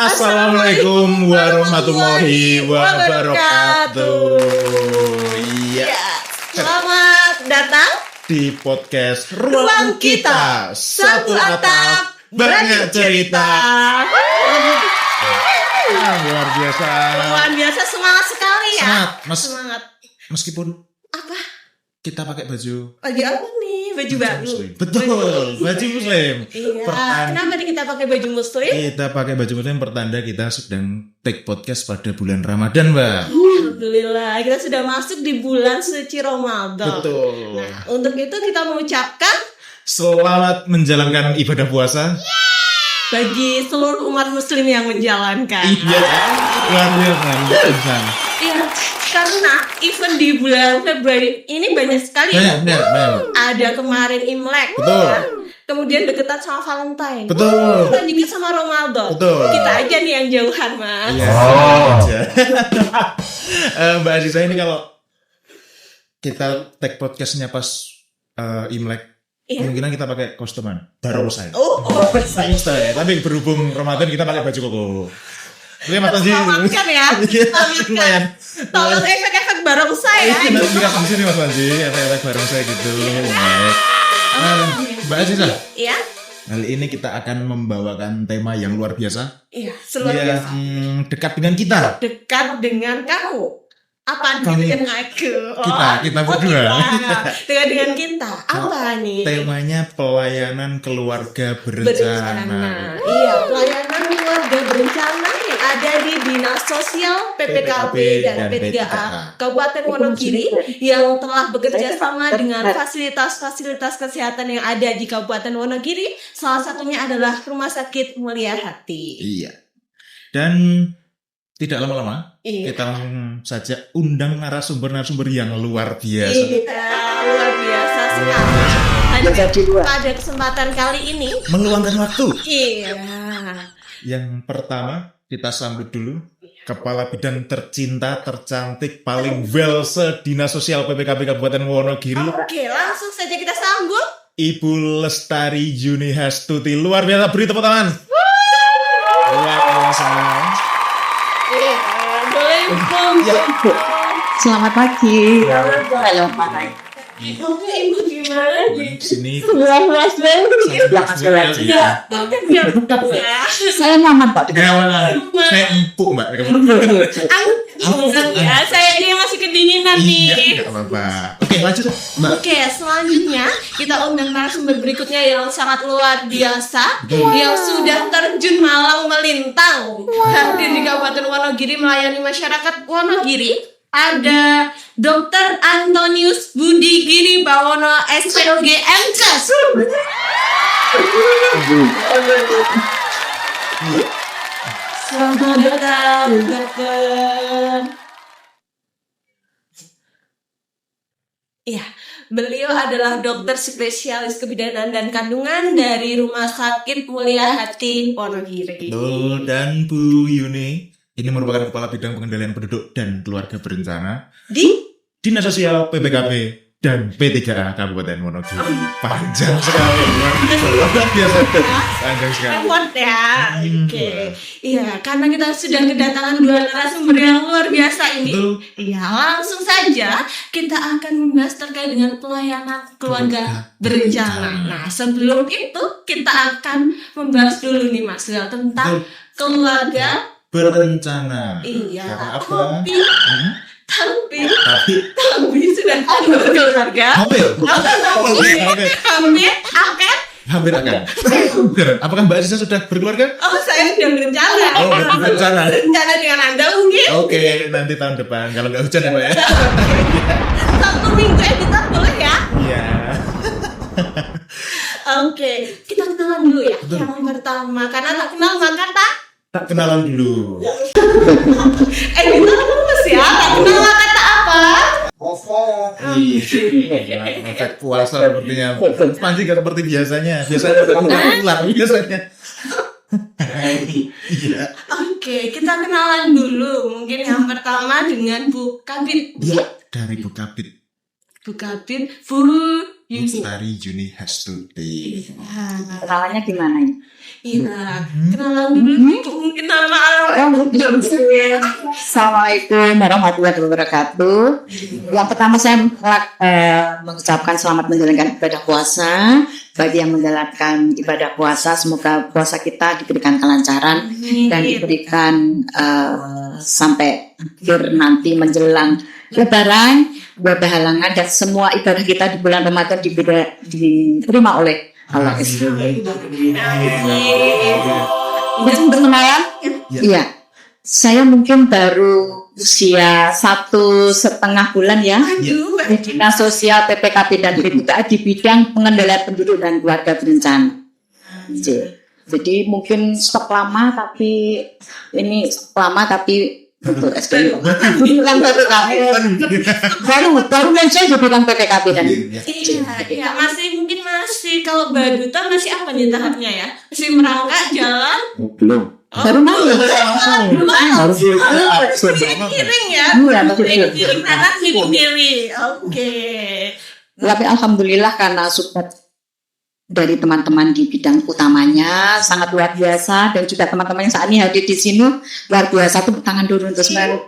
Assalamualaikum warahmatullahi wabarakatuh. Iya. Selamat datang Di podcast Ruang Kita. Satu atap, banyak cerita. Luar biasa. Luar biasa, semangat sekali ya. Semangat. Meskipun Apa? kita pakai baju Lagi apa nih? Baju baru. Muslim. Betul, baju Muslim. Iya. Kenapa nih kita pakai baju muslim? Kita pakai baju Muslim pertanda kita sedang take podcast pada bulan Ramadan, Mbak. Alhamdulillah, kita sudah masuk di bulan suci Ramadan. Betul. Nah, untuk itu kita mengucapkan Selamat menjalankan ibadah puasa. bagi seluruh umat muslim yang menjalankan. Iya, luar biasa. Iya, karena event di bulan Februari ini banyak sekali. Banyak. Ada kemarin Imlek. Betul. Ya. Kemudian deketan sama Valentine. Betul. Kita juga sama Ramadan. Betul. Kita aja nih yang jauhan, Mas. Iya. Mbak Aziza ini kalau kita tag podcastnya pas Imlek, Iya. kemungkinan kita pakai kostuman barongsai. Saya. Tapi berhubung Ramadan kita pakai baju koko. Oke, Mas Panji. Selamatkan ya. Lumayan. Tolong efek-efek barongsai ya. Kita di sini Mas Panji, efek barongsai gitu. Mbak Aziza. Iya. Kali ini kita akan membawakan tema yang luar biasa. Iya, luar biasa. Dekat dengan kita. Dekat dengan kamu. Apa Kami- dengan aku? Kita berdua. Dekat dengan kita. Apa nih? Temanya pelayanan keluarga berencana. Iya, pelayanan keluarga berencana yang ada di Dinas Sosial PPKP dan P3A Kabupaten Wonogiri yang telah bekerja sama dengan fasilitas-fasilitas kesehatan yang ada di Kabupaten Wonogiri. Salah satunya adalah Rumah Sakit Mulia Hati. Iya. Dan tidak lama-lama, Iya. kita langsung saja undang narasumber-narasumber yang luar biasa. Iya, luar biasa sekali. Hanya pada kesempatan kali ini, Meluangkan waktu. iya. Yang pertama, kita sambut dulu Kepala Bidang tercinta, tercantik, paling well se-Dinas Sosial PPKP Kabupaten Wonogiri, Oke, langsung saja kita sambut. Ibu Lestari Yunihastuti. Luar biasa, beri tepuk tangan. Luar biasa. Iya, boleh ngomong. Selamat pagi. Halo, Pak. Ibu gimana nih? Sini. Ya. Saya Mamat, Pak. Saya empuk, Mbak. Ya, saya ini masih kedinginan Iya, nih. nggak apa-apa. Oke, lanjut, Mbak. Oke, selanjutnya kita undang narasumber berikutnya yang sangat luar biasa, yang sudah terjun malang melintang hadir di Kabupaten Wonogiri melayani masyarakat Wonogiri. Ada Dr. Antonius Budi Giri Bawono SPOG MKes. Selamat datang, dokter. Iya, beliau adalah dokter spesialis kebidanan dan kandungan dari Rumah Sakit Mulia Hati Wonogiri. Betul, dan Bu Yuni ini merupakan Kepala Bidang Pengendalian Penduduk dan Keluarga Berencana Di Dinas Sosial PPKP dan P3A Kabupaten Wonogiri. Panjang sekali, luar biasa. Panjang sekali. effort ya. Oke. Iya, karena kita sudah kedatangan dua narasumber yang luar biasa ini. Betul. Iya, langsung saja kita akan membahas terkait dengan pelayanan keluarga berencana. Nah, sebelum itu kita akan membahas dulu nih Mas Lel tentang keluarga. Berencana. Iya. Karena apa? Tapi Tapi sudah ada keluarga. hampir. Hampir akan. Apakah Mbak Aziza sudah berkeluarga? Oh, saya sudah berencana. Oh, berencana. Rencana dengan Anda mungkin. Oke, nanti tahun depan kalau nggak hujan ya, Mbak ya. 1 minggu editor boleh ya? Iya. Oke, kita kenalan dulu ya. Yang pertama, karena tak kenal maka Tak kenalan dulu. editor terus ya. Tak kenal maka tak apa? Iya, efek puasa sepertinya. Panji gak seperti biasanya. Biasanya pulang biasanya. Iya. Oke, kita kenalan dulu. Mungkin yang pertama dengan Bu Kabit. Iya, dari Bu Kabit. Bu Kabit, Bu Lestari Juni Hastuti. Kenalannya gimana ya? Iya, kenalan dulu mungkin nama Assalamualaikum warahmatullahi wabarakatuh. Yang pertama saya mengucapkan selamat menjalankan ibadah puasa. Bagi yang menjalankan ibadah puasa, semoga puasa kita diberikan kelancaran dan diberikan sampai akhir nanti menjelang Lebaran, berhalangan dan semua ibadah kita di bulan Ramadan diterima oleh Allah. Berkenalan? Iya. Saya mungkin baru usia 1,5 bulan ya. Di Dinas Sosial PPKP dan BPKA di bidang pengendalian penduduk dan keluarga berencana. Jadi mungkin stok lama tapi untuk SPM. Baru mention di bidang PPKP dan Iya, masih kalau badutan masih apa nih tahapnya ya? Masih merangkak jalan? belum. Baru nanya. Harus Kiring ya? Iya, betul. Kiring kanan, kiring kiri. Oke. Tapi alhamdulillah karena support dari teman-teman di bidang utamanya sangat luar biasa dan juga teman-teman yang saat ini hadir di sini luar biasa. Tepuk tangan dulu untuk semua.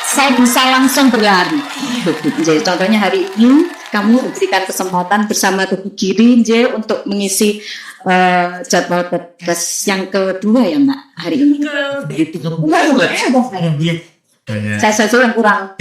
Saya bisa langsung berlari. Jadi contohnya hari ini kamu berikan kesempatan bersama Tubuh Giri untuk mengisi jadwal podcast yang kedua ya Mbak hari ini. Saya yang kurang.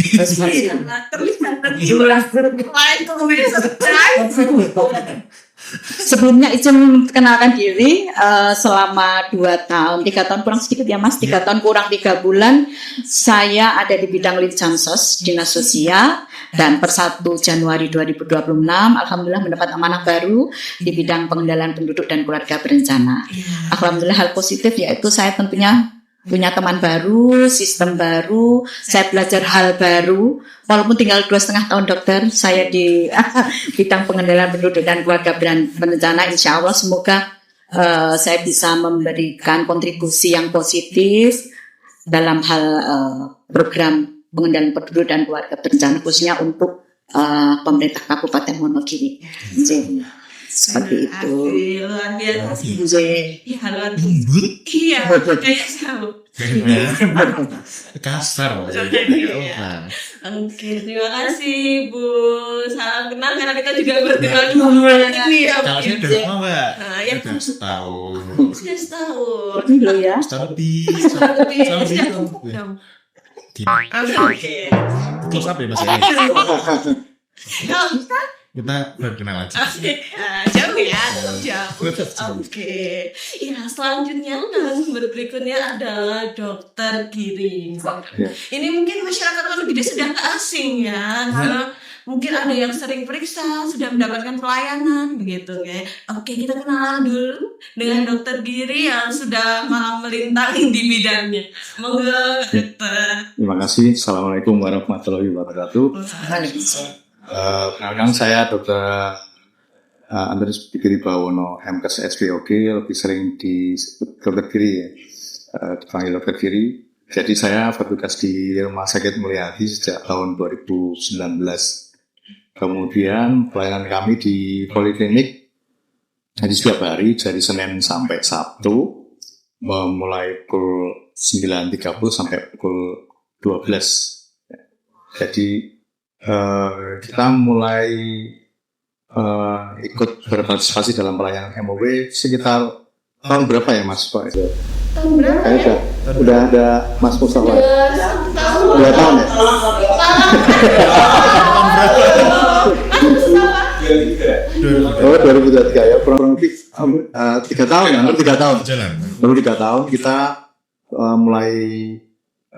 Sebelumnya izin kenalkan diri, selama 2 tahun, 3 tahun kurang sedikit ya Mas, 3 tahun kurang 3 bulan saya ada di bidang Litjansos Dinas Sosial dan per 1 Januari 2026 alhamdulillah mendapat amanah baru di bidang pengendalian penduduk dan keluarga berencana. Alhamdulillah hal positif yaitu saya tentunya punya teman baru, sistem baru, saya belajar hal baru. Walaupun tinggal 2,5 tahun dokter, saya di bidang pengendalian penduduk dan keluarga berencana. Insya Allah semoga saya bisa memberikan kontribusi yang positif dalam hal program pengendalian penduduk dan keluarga berencana khususnya untuk pemerintah Kabupaten Wonogiri. Seperti itu. Luar biasa. Iya, luar biasa. Lembut. Iya, kayak tahu. Kasar. Oke, terima kasih Bu. Salam kenal karena kita juga berkenal ini ya. Kalau saya udah lama Mbak. Nah, ya Udah setahun. sudah setahun. Dulu ya. Setahun lebih. Oke. Close up ya Mas. Kalau kita Kita berkenal aja. jauh ya, jauh. Oke. Ya, selanjutnya narasumber berikutnya adalah Dokter Giring. Ini mungkin masyarakat Wonogiri sudah tak asing ya, karena mungkin ada yang sering periksa, sudah mendapatkan pelayanan begitu ya. Oke, kita kenalan dulu dengan Dokter Giri yang sudah malang melintang di bidangnya. Monggo Dokter. Terima kasih. Assalamualaikum warahmatullahi wabarakatuh. Kenalkan saya Dr. Andreas Giri Bawono, MKes SPOG, lebih sering disebut Dr. Giri ya, dipanggil Dr. Giri. Jadi saya bertugas di Rumah Sakit Mulyadi sejak tahun 2019. Kemudian pelayanan kami di Poliklinik jadi setiap hari dari Senin sampai Sabtu, mulai pukul 9.30 sampai pukul 12. Jadi kita mulai ikut berpartisipasi dalam pelayanan MOW sekitar tahun berapa ya Mas Pak? Tahun berapa ya? Udah ada Mas Mustafa? 2 tahun. 2 tahun ya? Oh 2023 ya, kurang lebih 3 tahun ya, baru 3 tahun. Baru 3 tahun kita mulai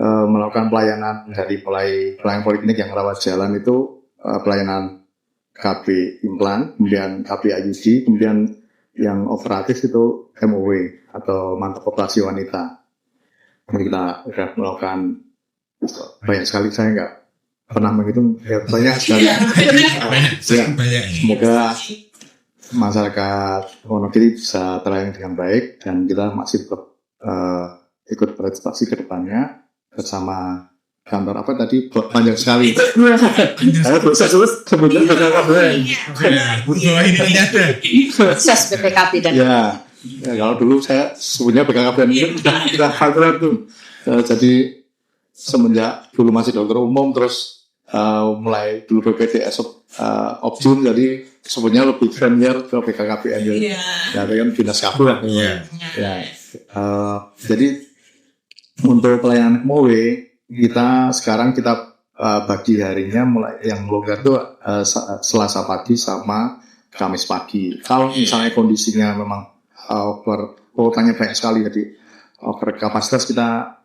melakukan pelayanan dari mulai pelayanan poliklinik yang rawat jalan itu pelayanan KB implan, kemudian KB IUD, kemudian yang operatif itu MOW atau mantap operasi wanita. Jadi kita sudah melakukan banyak sekali, saya nggak pernah menghitung ya, banyak sekali. Banyak. Semoga masyarakat Wonogiri bisa terlayani dengan baik dan kita masih tetap ikut berpartisipasi ke depannya bersama kantor apa tadi panjang sekali. Saya bisa sebutnya BKKBN. Bahwa ini ternyata. Ses BPKB dan Ya, kalau dulu saya sebutnya BKKBN itu udah kantor tuh. Jadi semenjak dulu masih dokter umum terus mulai dulu PPDS Opjun, jadi sebutnya lebih familiar ke BKKBN gitu. Ya, kan dinas kabel lah. Ya. Jadi untuk pelayanan MOW sekarang kita bagi harinya mulai yang longgar itu Selasa pagi sama Kamis pagi. Kalau misalnya kondisinya memang kuotanya banyak sekali, jadi over kapasitas, kita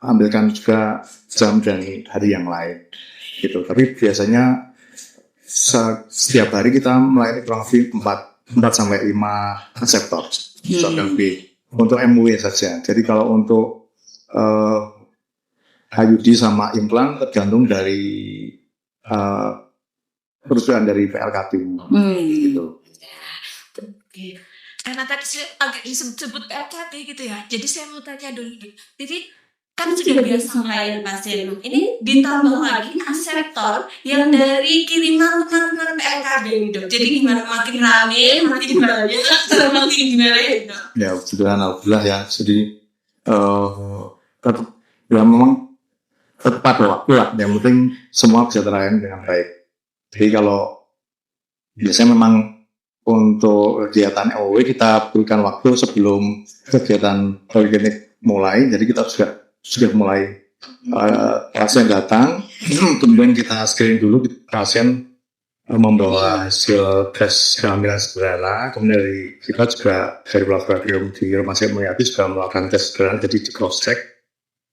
ambilkan juga jam dan hari yang lain gitu. Tapi biasanya setiap hari kita melayani kurang lebih 4 sampai 5 reseptor B untuk MW saja. Jadi kalau untuk IUD sama implan tergantung dari perusahaan dari PLKB gitu. Karena tadi agak disebut PLKB gitu ya. Jadi saya mau tanya dulu. Jadi kan sudah biasa melayani pasien. Ini ditambah lagi aseptor yang dari kiriman rekan-rekan PLKB ini, Dok. Jadi gimana, makin rame, makin banyak, atau makin gimana ya, Dok? Ya, sudah alhamdulillah ya. Jadi tetap ya memang tepat waktu lah. Yang penting semua bisa terlayani dengan baik. Jadi kalau biasanya memang untuk kegiatan MOW kita berikan waktu sebelum kegiatan poliklinik mulai. Jadi kita sudah mulai pasien datang, kemudian kita screening dulu pasien membawa hasil tes kehamilan sederhana, kemudian kita juga dari laboratorium di Rumah Sakit Mulyadi juga melakukan tes sederhana, jadi di cross check,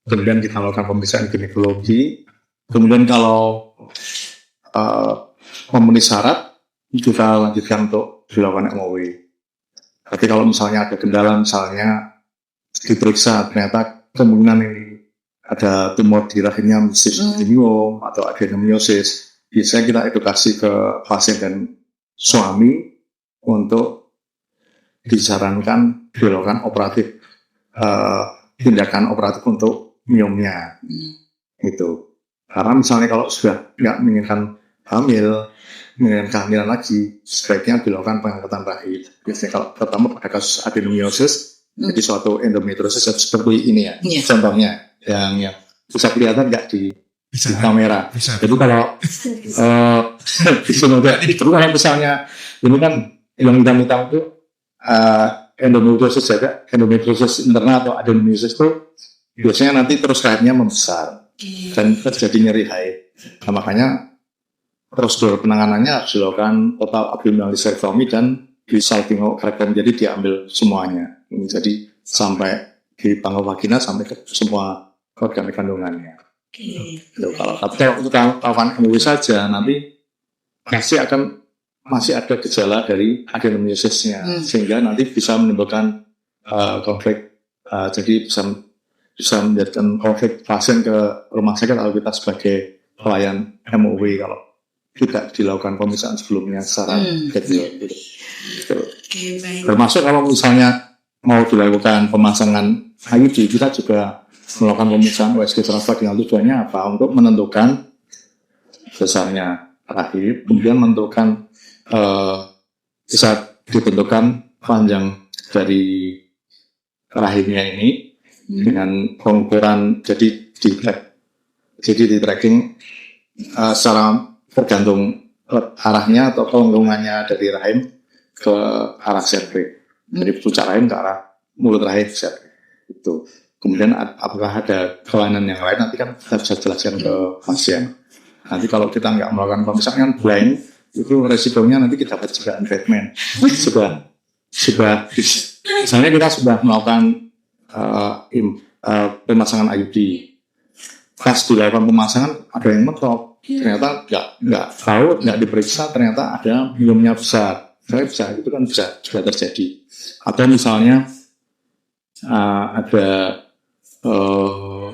kemudian kita melakukan pemeriksaan ginekologi, kemudian kalau memenuhi syarat kita lanjutkan untuk dilakukan MOW. Tapi kalau misalnya ada kendala, misalnya diperiksa ternyata kemungkinan ini ada tumor di rahimnya, mesothelioma atau adenomyosis, biasanya kita edukasi ke pasien dan suami untuk disarankan dilakukan operatif, tindakan operatif untuk miomnya itu. Karena misalnya kalau sudah nggak menginginkan menginginkan kehamilan lagi, sebaiknya dilakukan pengangkatan rahim. Biasanya kalau pertama pada kasus adenomyosis, jadi suatu endometriosis seperti ini ya, contohnya yang bisa kelihatan nggak di kamera. Jadi kalau di sini terus kalau misalnya ini kan yang hitam-hitam itu endometriosis ada, endometriosis internal atau adenomyosis itu biasanya nanti terus rahimnya membesar dan terjadi nyeri haid. Nah, makanya prosedur penanganannya harus dilakukan total abdominalisectomy dan salpingorektomi, jadi diambil semuanya. Jadi sampai di pangkal vagina sampai ke semua organ kandungannya. Kalau kita lakukan MOW saja, nanti masih ada gejala dari adenomyosisnya, sehingga nanti bisa menimbulkan konflik. Jadi bisa menjadikan konflik pasien ke rumah sakit kalau kita sebagai pelayan MOW kalau tidak dilakukan pemeriksaan sebelumnya secara detail. Termasuk kalau misalnya mau dilakukan pemasangan IUD, kita juga melakukan pemeriksaan USG transvaginal. Tujuannya apa? Untuk menentukan besarnya rahim, kemudian menentukan bisa ditentukan panjang dari rahimnya ini dengan pengukuran, jadi di tracking secara tergantung arahnya atau kelengkungannya dari rahim ke arah cervix. Dari puncak rahim ke arah mulut rahim itu. Kemudian apakah ada kelainan yang lain, nanti kan kita bisa jelaskan ke pasien. Nanti kalau kita nggak melakukan pemeriksaan kan blind, itu resikonya nanti kita dapat juga treatment. Sudah misalnya kita sudah melakukan pemasangan IUD, pas dilakukan pemasangan ada yang mentok, ternyata nggak tahu, nggak diperiksa, ternyata ada miomnya besar. Itu kan bisa juga terjadi. Atau misalnya ada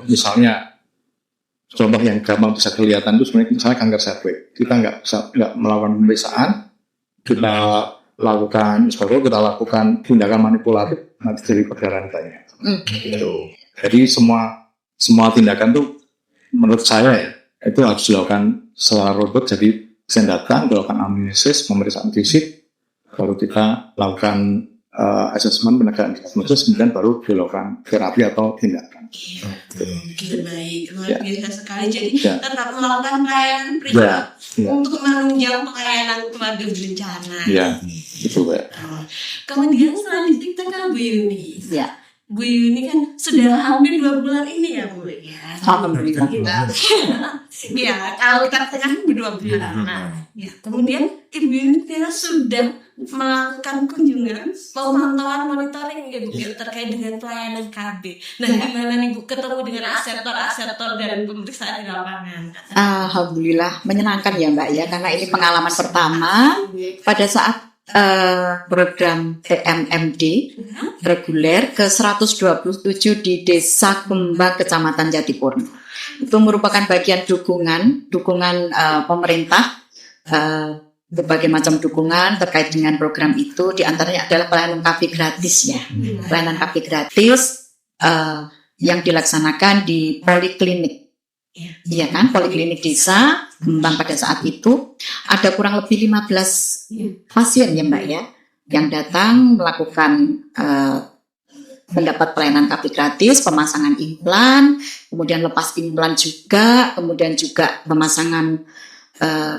misalnya contoh yang gampang bisa kelihatan itu sebenarnya misalnya kanker cervix. Kita nggak melakukan pemeriksaan, kita lakukan tindakan manipulatif, nanti jadi perdarahan banyak. Gitu. Jadi semua tindakan tuh menurut saya ya, itu harus dilakukan secara robot. Jadi pasien datang, dilakukan anamnesis, pemeriksaan fisik, baru kita lakukan assessment, penegakan diagnosis, kemudian baru dilakukan terapi atau tindakan. Oke, baik, luar Ya. biasa sekali. Jadi Ya. tetap melakukan pelayanan Ya, privat ya, untuk menunjang pelayanan keluarga berencana. ya, itu ya. Kemudian selanjutnya kita ke Bu Yuni. Ya. Bu Yuni kan sudah hampir 2 bulan ini ya Bu ya. Alhamdulillah. Kita, ya kalau kita tengah 2 bulan. Nah, ya kemudian Ibu Yuni kita sudah melakukan kunjungan pemantauan monitoring ya Bu ya, terkait dengan pelayanan KB. Nah, gimana nih Bu ketemu dengan asesor dan pemeriksaan di lapangan? Alhamdulillah menyenangkan ya Mbak ya, karena ini pengalaman pertama pada saat program TMMD reguler ke 127 di Desa Kembang Kecamatan Jatipurno. Itu merupakan bagian dukungan pemerintah, berbagai macam dukungan terkait dengan program itu, diantaranya adalah pelayanan KB gratis ya, pelayanan KB gratis yang dilaksanakan di poliklinik. Iya kan, poliklinik desa Kembang pada saat itu ada kurang lebih 15 pasien ya Mbak ya, yang datang melakukan mendapat pelayanan KB gratis, pemasangan implan, kemudian lepas implan juga, kemudian juga pemasangan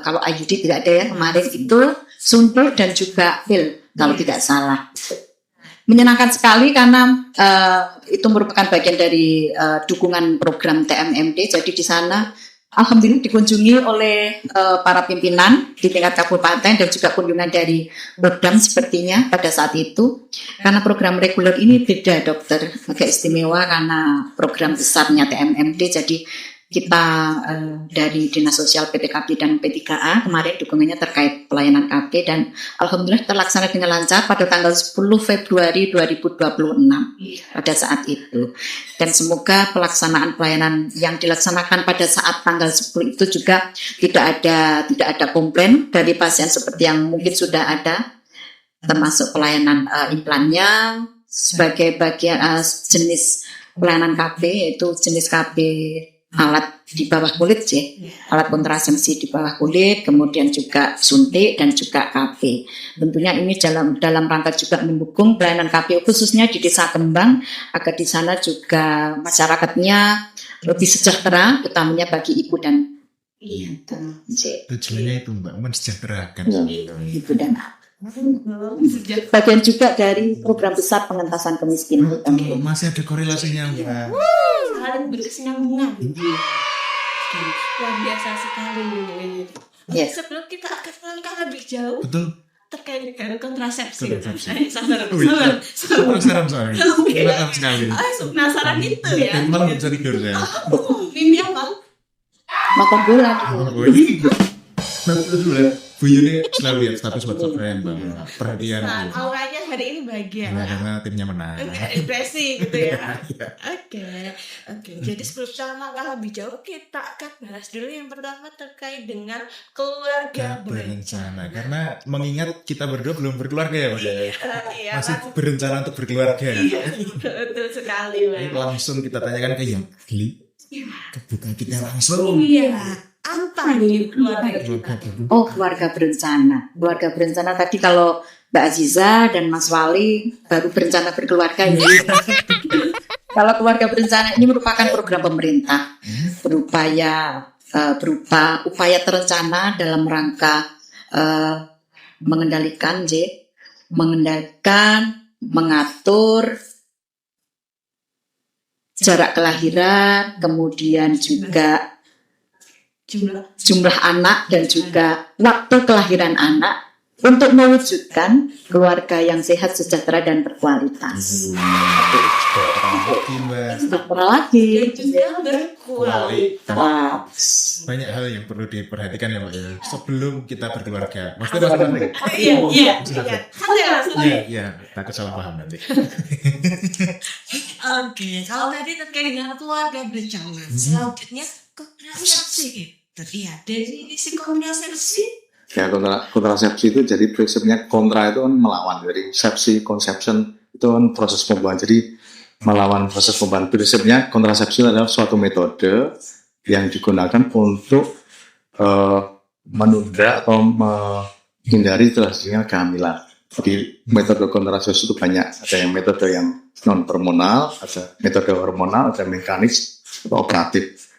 kalau IUD tidak ada ya kemarin itu, suntik dan juga pil kalau tidak salah. Menyenangkan sekali karena itu merupakan bagian dari dukungan program TMMD. Jadi di sana alhamdulillah dikunjungi oleh para pimpinan di tingkat kabupaten dan juga kunjungan dari Bodam sepertinya pada saat itu. Karena program reguler ini beda dokter, agak istimewa karena program besarnya TMMD. Jadi kita dari Dinas Sosial PTKB dan P3A kemarin dukungannya terkait pelayanan KB dan alhamdulillah terlaksana dengan lancar pada tanggal 10 Februari 2026 pada saat itu. Dan semoga pelaksanaan pelayanan yang dilaksanakan pada saat tanggal 10 itu juga tidak ada komplain dari pasien seperti yang mungkin sudah ada, termasuk pelayanan implannya sebagai bagian jenis pelayanan KB, yaitu jenis KB alat di bawah kulit sih, alat kontrasepsi di bawah kulit, kemudian juga suntik dan juga KB. Tentunya ini dalam rangka juga mendukung pelayanan KB khususnya di Desa Kembang agar di sana juga masyarakatnya lebih sejahtera, utamanya bagi ibu dan Tujuannya itu Mbak, mensejahterakan ibu dan bagian juga dari program besar pengentasan kemiskinan. masih ada korelasinya Mbak. Saling berkesinambungan. Luar biasa sekali. Yes. Sebelum kita akan melangkah lebih jauh Betul. terkait dengan kontrasepsi. Kontrasepsi. Sabar. Penasaran soalnya. Penasaran sekali. Penasaran itu ya. Malah bisa tidur saya. Mimpi apa? Makan bola. Nah, dulu ya, Bu Yuni selalu lihat status WhatsApp saya Mbak. Perhatian. Nah, auranya hari ini bahagia. Nah, karena timnya menang. Impresi gitu ya. Oke. Jadi sebelum kita langkah lebih jauh, kita akan bahas dulu yang pertama terkait dengan keluarga berencana. Karena mengingat kita berdua belum berkeluarga ya Mas. Iya, Masih berencana untuk berkeluarga. betul sekali, Bang. Langsung kita tanyakan ke yang beli kebutuhan kita langsung. Iya. Apa nih keluarga? Oh, keluarga berencana. Keluarga berencana tadi kalau Mbak Aziza dan Mas Wali baru berencana berkeluarga ya. Kalau keluarga berencana ini merupakan program pemerintah berupa upaya terencana dalam rangka mengendalikan, mengatur jarak kelahiran, kemudian juga jumlah anak dan juga waktu kelahiran anak untuk mewujudkan keluarga yang sehat, sejahtera dan berkualitas. Sejahtera lagi. Dan juga berkualitas. Banyak hal yang perlu diperhatikan ya Pak ya. Sebelum kita berkeluarga. Maksudnya maksudnya. Iya. Iya, takut salah paham nanti. Oke, kalau tadi terkait dengan keluarga berencana, selanjutnya kontrasepsi. Iya, dari sisi kontrasepsi. Ya, kontrasepsi itu jadi prinsipnya kontra itu kan melawan. Jadi sepsi, conception itu kan proses pembuahan. Jadi melawan proses pembuahan. Prinsipnya kontrasepsi adalah suatu metode yang digunakan untuk menunda atau menghindari terjadinya kehamilan. Jadi metode kontrasepsi itu banyak. Ada yang metode yang non hormonal, ada metode hormonal, ada mekanis atau operatif.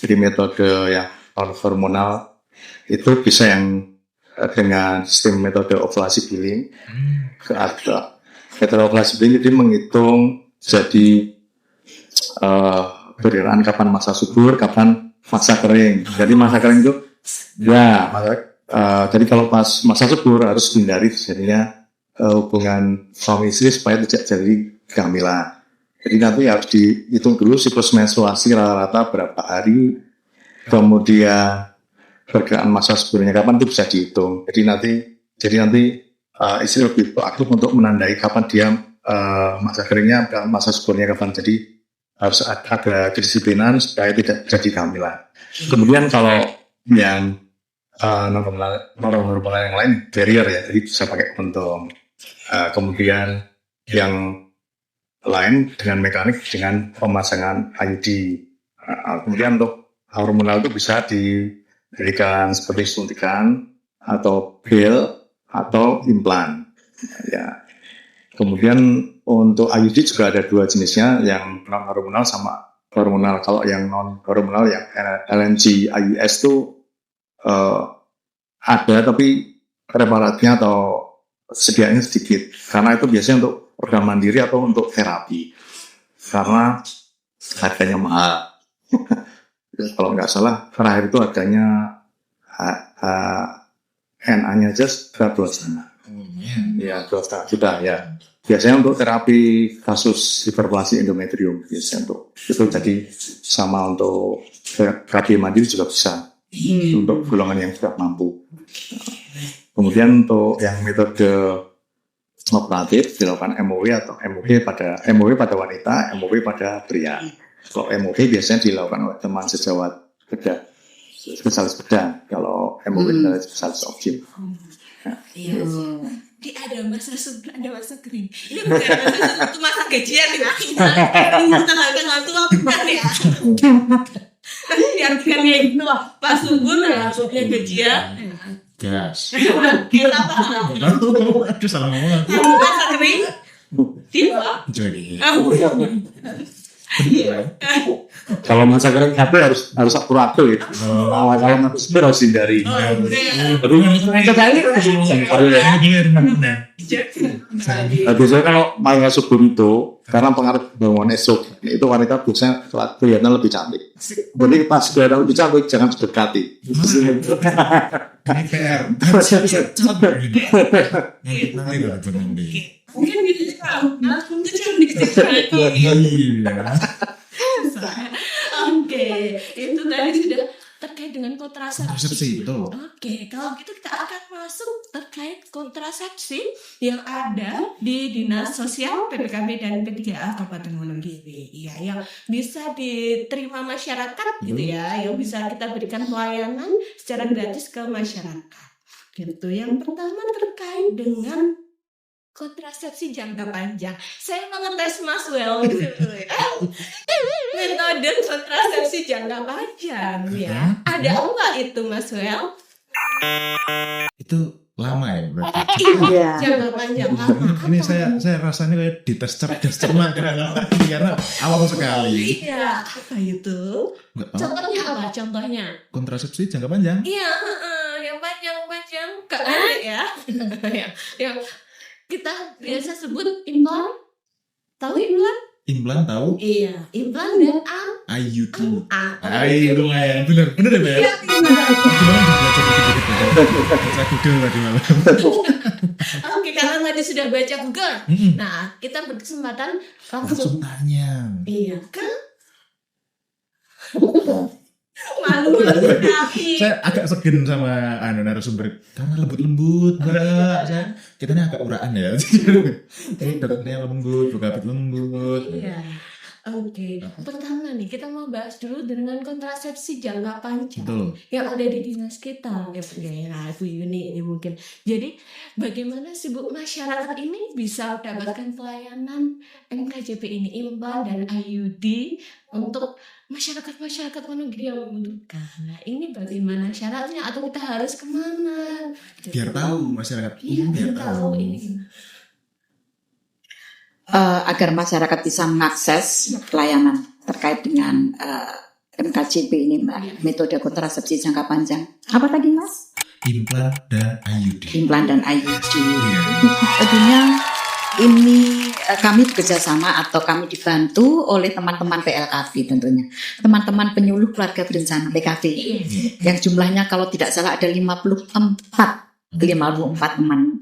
Jadi metode yang non hormonal itu bisa yang dengan sistem metode ovulasi billing ke ada. Metode ovulasi billing itu menghitung jadi perkiraan kapan masa subur, kapan masa kering. Jadi masa kering itu jadi kalau pas masa subur harus hindari terjadinya hubungan suami istri supaya tidak jadi kehamilan. Jadi nanti harus dihitung dulu siklus menstruasi rata-rata berapa hari, kemudian perkiraan masa suburnya kapan itu bisa dihitung. Jadi nanti istri lebih proaktif untuk menandai kapan dia masa keringnya dan masa suburnya kapan. Jadi harus ada kedisiplinan supaya tidak jadi kehamilan. Kemudian kalau yang non-hormonal yang lain barrier ya, jadi bisa pakai kondom. Kemudian yang lain dengan mekanik dengan pemasangan IUD. Kemudian untuk hormonal itu bisa diberikan seperti suntikan atau pil atau implan. Ya. Kemudian untuk IUD juga ada 2 jenisnya, yang non hormonal sama hormonal. Kalau yang non hormonal yang LNG IUS itu ada tapi preparatnya atau sediaannya sedikit, karena itu biasanya untuk program mandiri atau untuk terapi, karena harganya mahal. Kalau nggak salah terakhir itu harganya NA-nya aja sudah 2,5 ya, 2,5 juta ya. Biasanya untuk terapi kasus hiperplasi endometrium biasanya untuk itu, jadi sama untuk terapi mandiri juga bisa. Untuk golongan yang sudah mampu. Kemudian untuk yang metode operatif dilakukan MOW atau MOW pada wanita, MOW pada pria. Kalau MOW biasanya dilakukan oleh teman sejawat bedah, spesialis bedah. Kalau MOW adalah spesialis objek. Iya. Di ada masa subur, ada masa kering. Ini bukan masa itu masa gajian ya. Ini tengah-tengah tua bukan ya. Diartikan kayak gitu lah. Pas subur langsungnya gajian. Gas. Kita apa? Aduh, salah ngomong. Masa kering. Tiba. Jadi. Kalau masa kering HP harus akuratur ya. Kalau masa subur harus hindari. Biasanya kalau masa subur itu karena pengaruh hormon estrogen itu wanita biasanya kelihatan lebih cantik. Jadi pas kelihatan lebih cantik jangan dekati. Ini PR. Mungkin gitu langsung tuh cuma dikit lagi. Oke, itu tadi sudah terkait dengan kontrasepsi. Oke, kalau gitu kita akan masuk terkait kontrasepsi yang ada di Dinas Sosial PPKB dan P3A Kabupaten Wonogiri. Iya, yang bisa diterima masyarakat gitu ya, yang bisa kita berikan pelayanan secara gratis ke masyarakat. Gitu. Yang pertama terkait dengan kontrasepsi jangka panjang. Saya mengetes Mas Well metode kontrasepsi jangka panjang ya. Ada enggak itu Mas Well? Itu lama ya berarti. Iya. Jangka panjang lama. Ini saya rasanya kayak dites cermat karena awal sekali. Iya, apa itu? Contohnya apa? Contohnya? Kontrasepsi jangka panjang. Iya, yang panjang. Gak ada ya. yang kita biasa sebut implan. Tahu implan? Implan tahu? Iya, implan dan IUD. IUD. Lumayan, bener ya? Iya, Baca Google tadi malam. Oke, karena tadi sudah baca Google. Nah, kita berkesempatan langsung tanya. Iya, kan? Malu sekali. Saya agak segen sama narasumber karena lembut-lembut, Mbak. Kita ini agak uraan ya. Ini dokternya lembut, berkabut lembut. Iya. Oke, pertama nih kita mau bahas dulu dengan kontrasepsi jangka panjang Betul. yang ada di dinas kita, Bu Yuni ini mungkin. Jadi bagaimana sih Bu masyarakat ini bisa mendapatkan pelayanan MKJP ini, implan dan IUD untuk masyarakat Wonogiri yang membutuhkan. Nah, ini bagaimana syaratnya atau kita harus kemana? Biar tahu masyarakat Iya, biar biar tahu ini. Agar masyarakat bisa mengakses pelayanan terkait dengan MKJP ini, Mbak, metode kontrasepsi jangka panjang. Apa tadi, Mas? implan dan IUD. Implan dan IUD. Tentunya ini kami bekerjasama atau kami dibantu oleh teman-teman PLKB tentunya. Teman-teman penyuluh keluarga berencana PKB. Yang jumlahnya kalau tidak salah ada 54 teman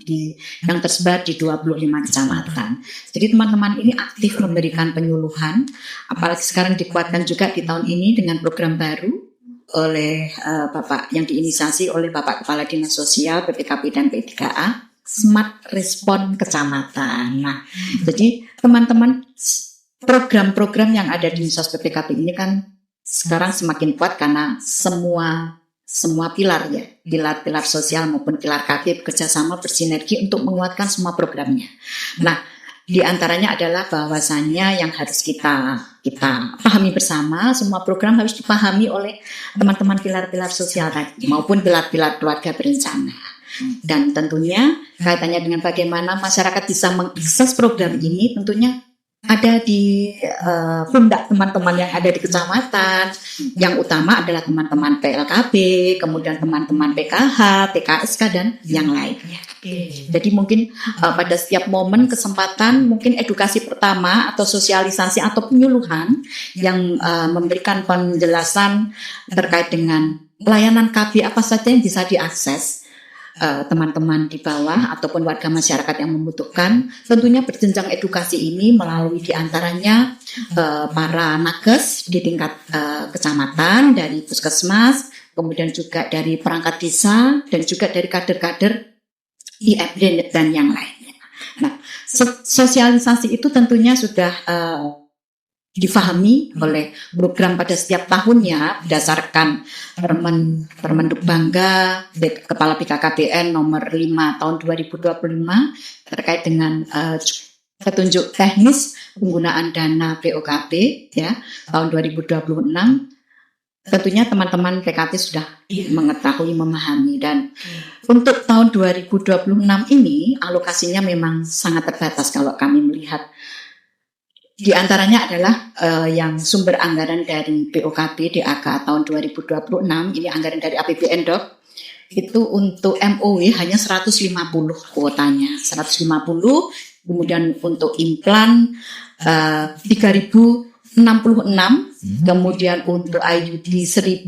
yang tersebar di 25 kecamatan. Jadi teman-teman ini aktif memberikan penyuluhan, apalagi sekarang dikuatkan juga di tahun ini dengan program baru oleh Bapak yang diinisiasi oleh Bapak Kepala Dinas Sosial PPKP dan P3A, Smart Respon Kecamatan. Nah, jadi teman-teman program-program yang ada di Dinsos PPKP ini kan sekarang semakin kuat karena semua pilar ya, pilar sosial maupun pilar KP bekerjasama bersinergi untuk menguatkan semua programnya. Nah, di antaranya adalah bahwasannya yang harus kita pahami bersama, semua program harus dipahami oleh teman-teman pilar-pilar sosial tadi maupun pilar-pilar keluarga berencana. Dan tentunya kaitannya dengan bagaimana masyarakat bisa mengakses program ini tentunya ada di pundak teman-teman yang ada di kecamatan. Yang utama adalah teman-teman PLKB, kemudian teman-teman PKH, PKSK dan yang lainnya. Jadi mungkin pada setiap momen kesempatan mungkin edukasi pertama atau sosialisasi atau penyuluhan yang memberikan penjelasan terkait dengan pelayanan KB apa saja yang bisa diakses teman-teman di bawah ataupun warga masyarakat yang membutuhkan. Tentunya berjenjang edukasi ini melalui diantaranya para nakes di tingkat kecamatan, dari puskesmas, kemudian juga dari perangkat desa dan juga dari kader-kader IFD dan yang lainnya. Nah, sosialisasi itu tentunya sudah difahami oleh program pada setiap tahunnya berdasarkan Permenduk Bangga Kepala BKKBN nomor 5 tahun 2025 terkait dengan petunjuk teknis penggunaan dana BOKB ya tahun 2026. Tentunya teman-teman PKT sudah mengetahui, memahami, dan untuk tahun 2026 ini alokasinya memang sangat terbatas kalau kami melihat. Di antaranya adalah yang sumber anggaran dari BOKB DAK tahun 2026, ini anggaran dari APBN Dok, itu untuk MOW hanya 150 kuotanya, 150, kemudian untuk implan 3066, kemudian untuk IUD 1000,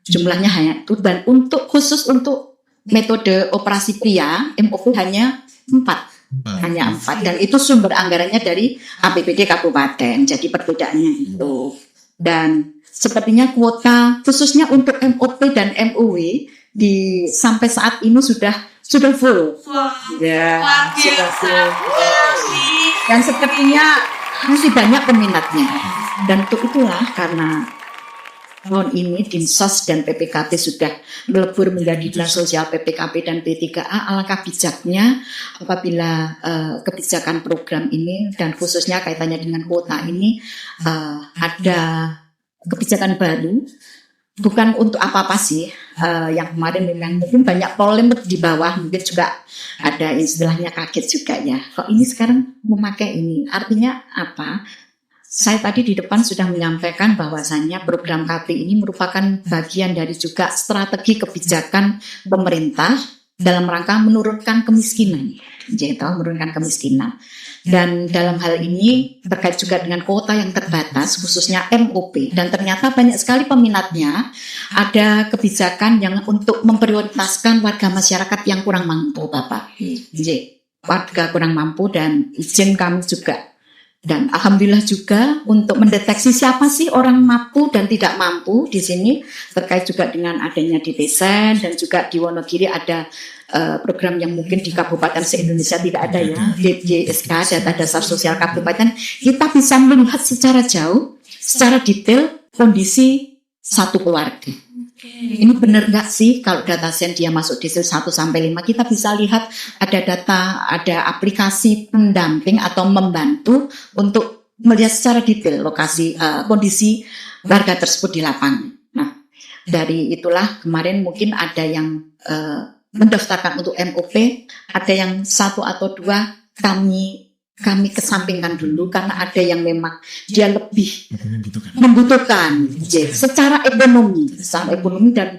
jumlahnya hanya itu, dan untuk khusus untuk metode operasi pria MOV hanya 4. Hanya 4, dan itu sumber anggarannya dari APBD kabupaten. Jadi perbedaannya itu. Dan sepertinya kuota khususnya untuk MOP dan MOW sampai saat ini sudah full. Ya, sudah full. Dan sepertinya masih banyak peminatnya. Dan untuk itulah karena tahun ini Dinsos dan PPKP sudah melebur menjadi Dinas Sosial PPKP dan P3A. Alangkah bijaknya apabila kebijakan program ini dan khususnya kaitannya dengan kuota ini ada kebijakan baru, bukan untuk apa-apa sih, yang kemarin memang mungkin banyak polemik di bawah, mungkin juga ada istilahnya kaget juga ya, kok ini sekarang memakai ini, artinya apa? Saya tadi di depan sudah menyampaikan bahwasannya program KP ini merupakan bagian dari juga strategi kebijakan pemerintah dalam rangka menurunkan kemiskinan. Dan dalam hal ini terkait juga dengan kuota yang terbatas, khususnya MOP, dan ternyata banyak sekali peminatnya. Ada kebijakan yang untuk memprioritaskan warga masyarakat yang kurang mampu, Bapak. Warga kurang mampu, dan izin kami juga. Dan alhamdulillah juga untuk mendeteksi siapa sih orang mampu dan tidak mampu di sini, terkait juga dengan adanya di Desen dan juga di Wonogiri ada program yang mungkin di kabupaten se-Indonesia tidak ada ya, DJSK, data dasar sosial kabupaten, kita bisa melihat secara jauh, secara detail kondisi satu keluarga. Ini benar nggak sih kalau data sen dia masuk desil 1 sampai 5, kita bisa lihat ada data, ada aplikasi pendamping atau membantu untuk melihat secara detail lokasi kondisi warga tersebut di lapangan. Nah, dari itulah kemarin mungkin ada yang mendaftarkan untuk MOP, ada yang 1 atau 2 kami kesampingkan dulu karena ada yang memang dia lebih membutuhkan secara ekonomi dan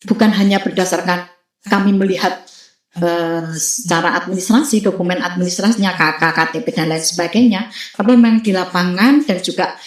bukan hanya berdasarkan kami melihat secara administrasi, dokumen administrasinya, KK, KTP dan lain sebagainya, tapi memang di lapangan dan juga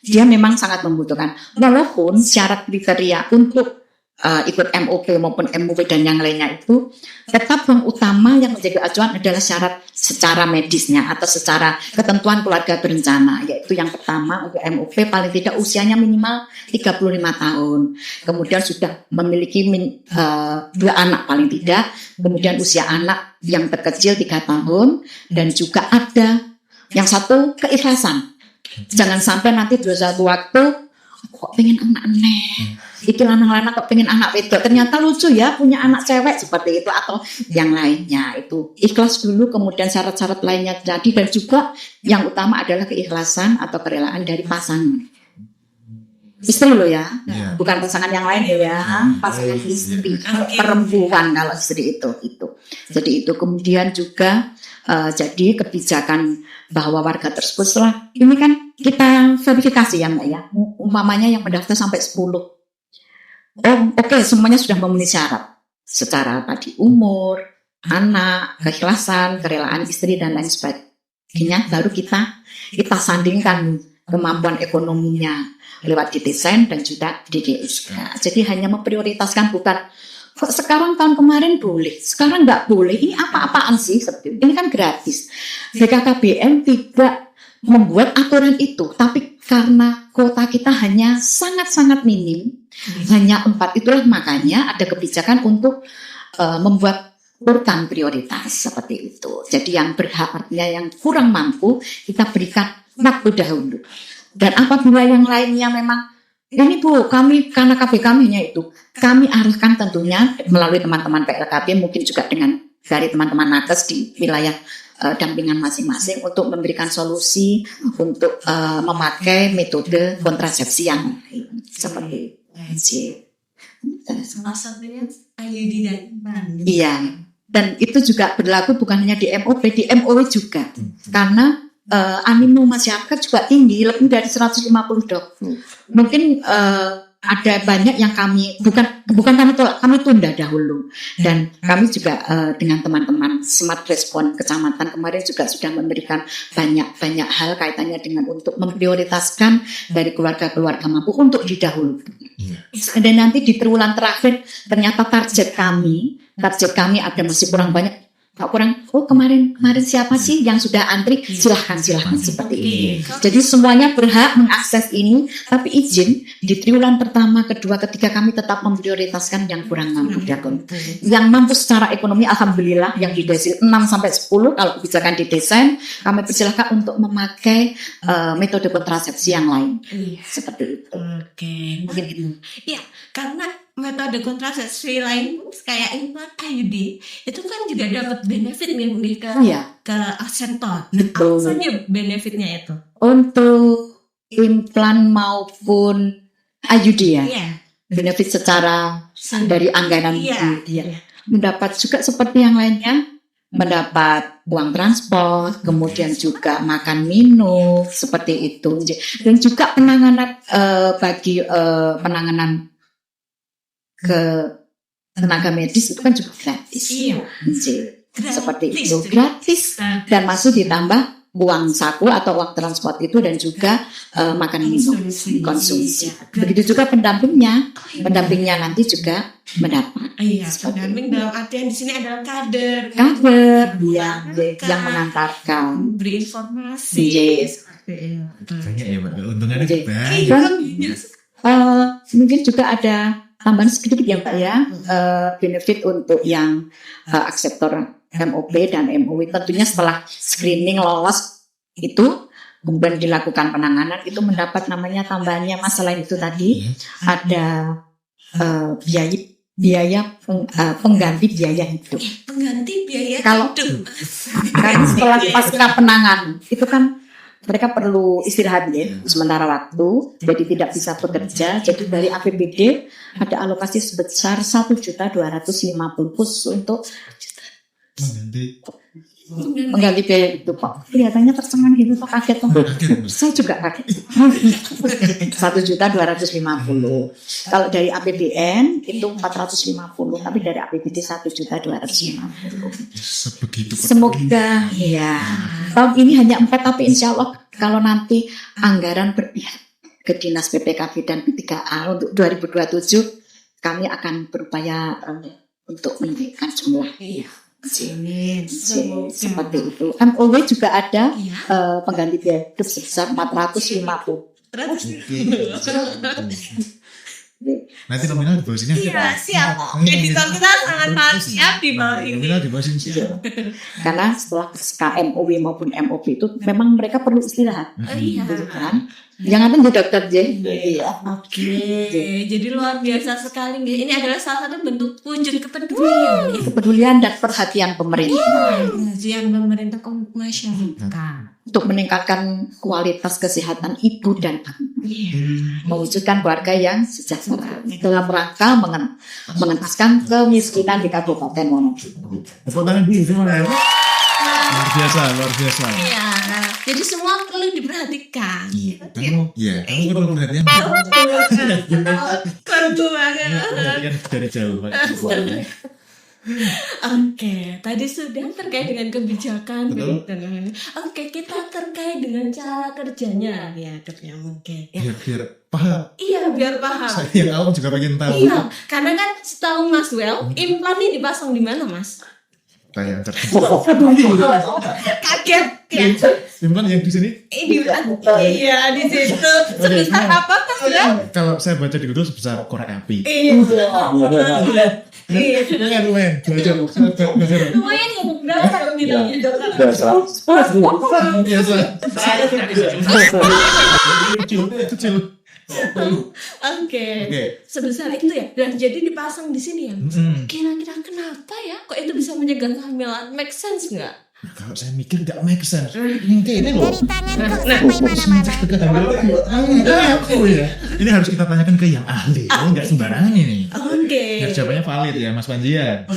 dia memang sangat membutuhkan. Walaupun syarat kriteria untuk ikut MOP maupun MOP dan yang lainnya itu tetap yang utama yang menjadi acuan adalah syarat secara medisnya atau secara ketentuan keluarga berencana, yaitu yang pertama untuk MOP paling tidak usianya minimal 35 tahun, kemudian sudah memiliki 2 anak paling tidak, kemudian usia anak yang terkecil 3 tahun, dan juga ada yang satu keikhlasan. Jangan sampai nanti suatu waktu kok pengen anak aneh, iki lanang-lanang kok pengen anak wedok, ternyata lucu ya punya anak cewek seperti itu atau yang lainnya. Itu ikhlas dulu, kemudian syarat-syarat lainnya jadi, dan juga yang utama adalah keikhlasan atau kerelaan dari pasangan istri lo ya, bukan pasangan yang lain ya, pasangan istri perempuan kalau istri itu. Jadi itu kemudian juga jadi kebijakan bahwa warga tersebut setelah ini kan kita verifikasi ya Mbak ya, umpamanya yang mendaftar sampai 10. Oke, semuanya sudah memenuhi syarat secara tadi umur, anak, keikhlasan, kerelaan istri dan lain sebagainya, baru kita sandingkan kemampuan ekonominya lewat desain dan juga DGSK. Jadi hanya memprioritaskan, bukan kok sekarang tahun kemarin boleh, sekarang nggak boleh, ini apa-apaan sih? Ini kan gratis. BKKBN tidak membuat aturan itu, tapi karena kuota kita hanya sangat-sangat minim, hanya 4, itulah makanya ada kebijakan untuk membuat urutan prioritas seperti itu. Jadi yang berhak, artinya yang kurang mampu, kita berikan waktu dahulu. Dan apabila yang lainnya memang ini Bu, kami karena KB kami itu, kami arahkan tentunya melalui teman-teman PLKB, mungkin juga dengan dari teman-teman nakes di wilayah dampingan masing-masing untuk memberikan solusi untuk memakai metode kontrasepsi yang lain seperti salah satunya IUD dan IMPLAN. Iya, dan itu juga berlaku bukan hanya di MOP, di MOW juga, karena animo masyarakat juga tinggi, lebih dari 150 dok. Mungkin ada banyak yang kami bukan kami tolak, kami tunda dahulu, dan kami juga dengan teman-teman Smart Respon Kecamatan kemarin juga sudah memberikan banyak hal kaitannya dengan untuk memprioritaskan dari keluarga-keluarga mampu untuk didahulukan. Dan nanti di triwulan terakhir ternyata target kami ada masih kurang banyak. Kemarin siapa sih yang sudah antri? Silahkan seperti ini. Jadi semuanya berhak mengakses ini, tapi izin di triwulan pertama, kedua, ketiga kami tetap memprioritaskan yang kurang mampu. Yang mampu secara ekonomi alhamdulillah yang di desil 6 sampai 10, kalau kebijakan di desain kami persilahkan untuk memakai metode kontrasepsi yang lain. Seperti itu. Oke. Mungkin gitu. Iya, karena metode kontrasepsi lain kayak implan IUD itu kan juga dapat benefit nih ke asentor. Apa saja benefitnya itu? Untuk implan maupun IUD ya? Iya. Benefit secara dari anggaran mendapat juga seperti yang lainnya, mendapat uang transport, kemudian juga makan minum seperti itu, dan juga penanganan bagi penanganan ke tenaga medis itu kan juga gratis. Iya. Seperti itu gratis, dan masuk ditambah uang saku atau uang transport itu, dan juga makan minum konsumsi. Begitu juga pendampingnya nanti juga mendapat. Iya, pendamping dalam artian di sini adalah kader yang mengantarkan, beri informasi. Seperti itu. Banyak ya Mbak, keuntungannya banyak. Mungkin juga ada tambahan sedikit ya Mbak ya, benefit untuk yang akseptor MOP dan MOW tentunya setelah screening lolos itu kemudian dilakukan penanganan itu mendapat namanya tambahannya Mas, selain itu tadi ada pengganti biaya hidup. Pengganti biaya Kalau hidup. karena setelah pasca penanganan itu kan mereka perlu istirahat ya sementara waktu, jadi tidak bisa bekerja. Jadi dari APBD ada alokasi sebesar 1.250.000 khusus untuk mengganti biaya itu Pak. Kelihatannya tercengang gitu, Pak, kaget Pak. Saya juga kaget. 1.250.000. Kalau dari APBN itu 450, tapi dari APBD 1.250. Sebegitu. Semoga ya tahun ini hanya 4, tapi insya Allah kalau nanti anggaran berpihak ke Dinas PPKB dan P3A untuk 2027 kami akan berupaya untuk meningkatkan jumlah. Seperti itu. MOW juga ada pengganti biaya hidup sebesar 450. Nanti nominal di bawah sini. Iya, siap. Editor kita sangat siap di bawah ini. Nominal di bawah sini. Karena setelah KMOW maupun MOP itu memang mereka perlu istirahat. Iya. Gitu kan? Jangan tunggu dokter J. Iya. Oke, jadi luar biasa sekali. Ini adalah salah satu bentuk wujud kepedulian. Kepedulian dan perhatian pemerintah Kajian pemerintah ke masyarakat. untuk meningkatkan kualitas kesehatan ibu dan anak, mewujudkan keluarga yang sejahtera dalam rangka mengentaskan kemiskinan di Kabupaten Wonogiri. Tepuk tangan dulu, luar biasa. Iya, jadi semua perlu diperhatikan. Kamu perlu perhatian. Perlu banget. Perhatian dari jauh. Oke, tadi sudah terkait dengan kebijakan. Oke, kita terkait dengan cara kerjanya ya, dokternya mungkin. Ya. Biar paham. Iya, biar paham. Saya yang awam juga pengen tahu. Iya, karena kan setahu Mas Well, implan ini dipasang di mana, Mas? Kayak Kaget ya. Implan yang di sini. Iya, di situ. Sebesar apa, Mas Well? Kalau saya baca di Google sebesar korek api. Iya. Lumayan. Belajar. Lumayan ya, berapa nominalnya, dokter? Biasa. Kecil. Oke. Sebesar itu ya. Dan jadi dipasang di sini ya. Kira-kira kenapa ya? Kok itu bisa mencegah kehamilan? Make sense nggak? Kalau saya mikir nggak make sense. Ini loh. Ini harus kita tanyakan ke yang ahli. Ini nggak sembarangan ini. Oke. Biar jawabannya valid ya, Mas Panjian.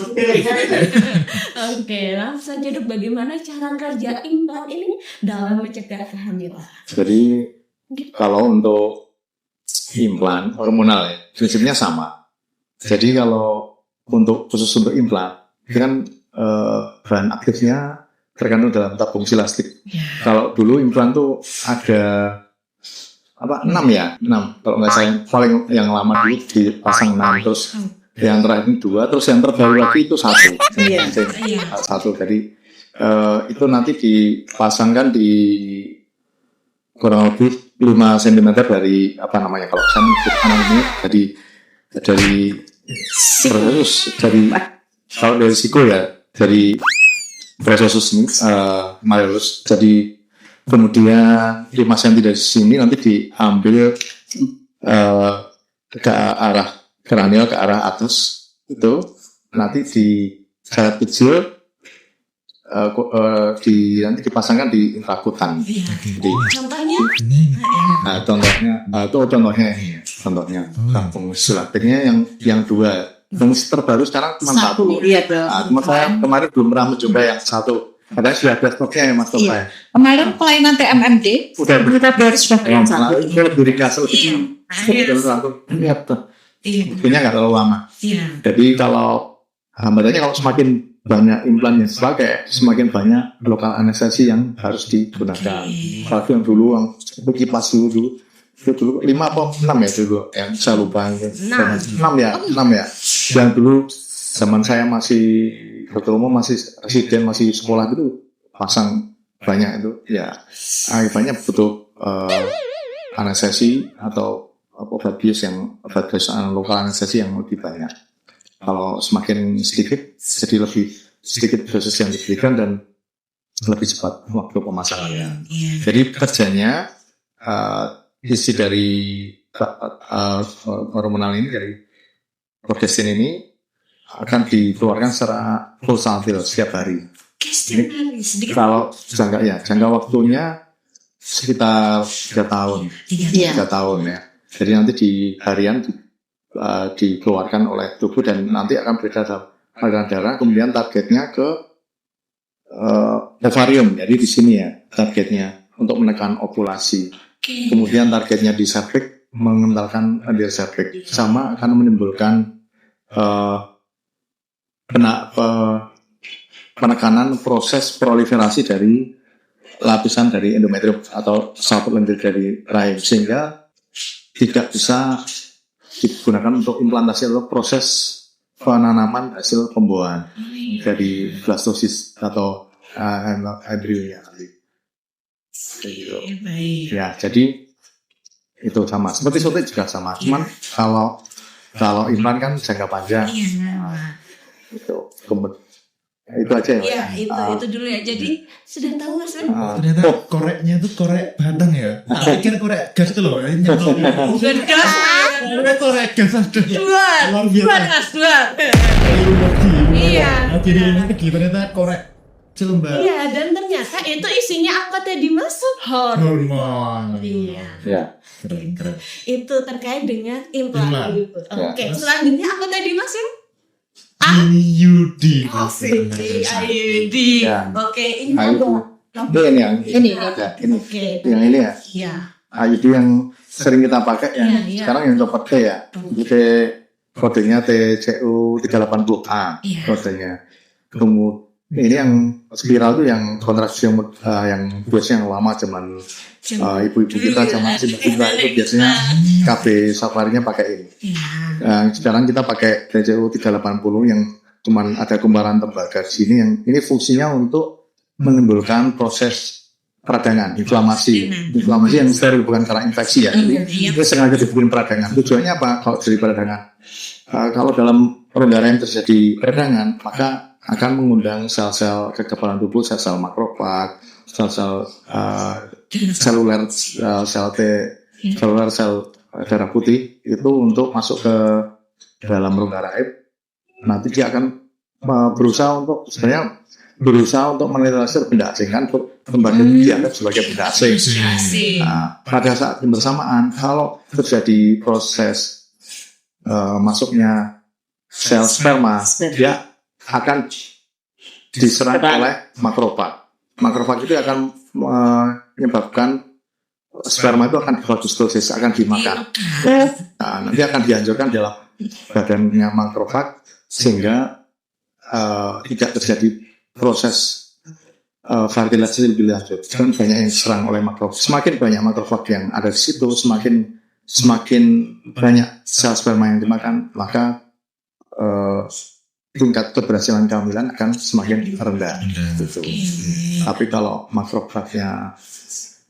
Oke, langsung saja dok, bagaimana cara kerja implan ini dalam mencegah kehamilan? Jadi kalau untuk implan hormonal ya, prinsipnya sama. Jadi kalau khusus untuk implan, itu kan bahan aktifnya terkandung dalam tabung silastik. Kalau dulu implan tuh ada 6 ya, 6. Kalau nggak salah paling yang lama dulu dipasang 6, terus yang terakhir ini 2, terus yang terbaru lagi itu 1. Satu. Jadi itu nanti dipasangkan di kurang lebih 5 cm dari kalau saya menyebutkan ini dari kalau dari siku ya, dari Bresosus malleolus. Jadi kemudian 5 cm dari sini nanti diambil ke arah kranial, ke arah atas itu nanti di sayap kecil nanti dipasangkan di intrakutan. Contohnya? Contohnya fungsi latiknya yang 2. Fungsi terbaru sekarang cuma 1. Iya dong. Cuma saya kemarin belum pernah mencoba yang 1. Katanya sudah ada stoknya ya Mas Topa. Kemarin pelayanan TMMD Udah baru sudah yang 1. Itu lebih ringkas lebih. Lihat tuh. Punya nggak terlalu lama. Jadi kalau hambatannya kalau semakin banyak implan yang dipakai, semakin banyak lokal anestesi yang harus digunakan. Apalagi yang dulu yang kipas dulu. Itu dulu 5 atau 6 ya dulu, yang saya lupa. 6 ya. Yang dulu zaman saya masih dokter umum, masih residen, masih sekolah itu pasang banyak itu. Ya, akibatnya butuh anestesi atau obat bius lokal anestesi yang lebih banyak. Kalau semakin sedikit, jadi lebih sedikit dosis yang diberikan dan lebih cepat waktu pemasangannya. Jadi kerjanya isi dari hormonal ini, dari progestin ini akan dikeluarkan secara pulsatil setiap hari. Kalau jangka waktunya sekitar 3 tahun. 3 tahun ya. Jadi nanti di harian dikeluarkan oleh tubuh dan nanti akan beredar dalam aliran darah. Kemudian targetnya ke ovarium. Jadi di sini ya targetnya untuk menekan ovulasi. Kemudian targetnya di cervix, mengentalkan di cervix, sama akan menimbulkan penekanan proses proliferasi dari lapisan dari endometrium atau saput lendir dari rahim, sehingga tidak bisa digunakan untuk implantasi atau proses penanaman hasil pembuahan dari blastosis atau embrionya nanti. Ya, jadi itu sama. Seperti suntik juga sama. Cuman kalau implan kan jangka panjang. Itu aja ya. Iya, itu dulu ya. Jadi sudah tahu Mas Ben? Ternyata koreknya itu korek batang ya. Tak pikir korek gas itu loh. Bukan gas. Korek gas ada. Dua. Iya. Jadi nanti ternyata korek selembar. Iya, dan ternyata itu isinya apa tadi Mas? Hormon. Iya. Ya. Keren. Itu terkait dengan implan. Implan. Oke, selanjutnya apa tadi Mas? IUD. IUD. Ya. Oke, ini Ini Oke. yang ini ya. Iya. IUD yang sering kita pakai ya. Iya. Sekarang yang copot T ya. T kodenya TCU 380A kodenya. Kemudian ini yang spiral itu yang kontrasepsi yang biasanya yang lama zaman ibu-ibu kita zaman kita itu biasanya KB Safarinya pakai ini. Sekarang kita pakai TCU 380 yang cuman ada kumparan tembaga di sini, yang ini fungsinya untuk menimbulkan proses peradangan, inflamasi yang steril, bukan karena infeksi ya. Jadi ini sengaja dibikin peradangan. Tujuannya apa kalau jadi peradangan? Kalau dalam rongga rahim terjadi peradangan, maka akan mengundang sel-sel kekebalan tubuh, sel-sel makrofag, sel-sel seluler, sel darah putih itu untuk masuk ke dalam rongga rahim. Nanti dia akan berusaha untuk menetralisir benda asing, kan kembali dianggap sebagai benda asing. Nah, pada saat yang bersamaan kalau terjadi proses masuknya sel sperma, dia akan diserang oleh makrofag. Makrofag itu akan menyebabkan sperma itu akan difagostosis, akan dimakan. Nah, nanti akan dihancurkan dalam badannya makrofag sehingga tidak terjadi proses fertilisasi lebih lanjut. Dan banyak yang diserang oleh makrofag. Semakin banyak makrofag yang ada di situ, semakin banyak sel sperma yang dimakan, maka tingkat keberhasilan kehamilan akan semakin rendah. Gitu. Tapi kalau makrofagnya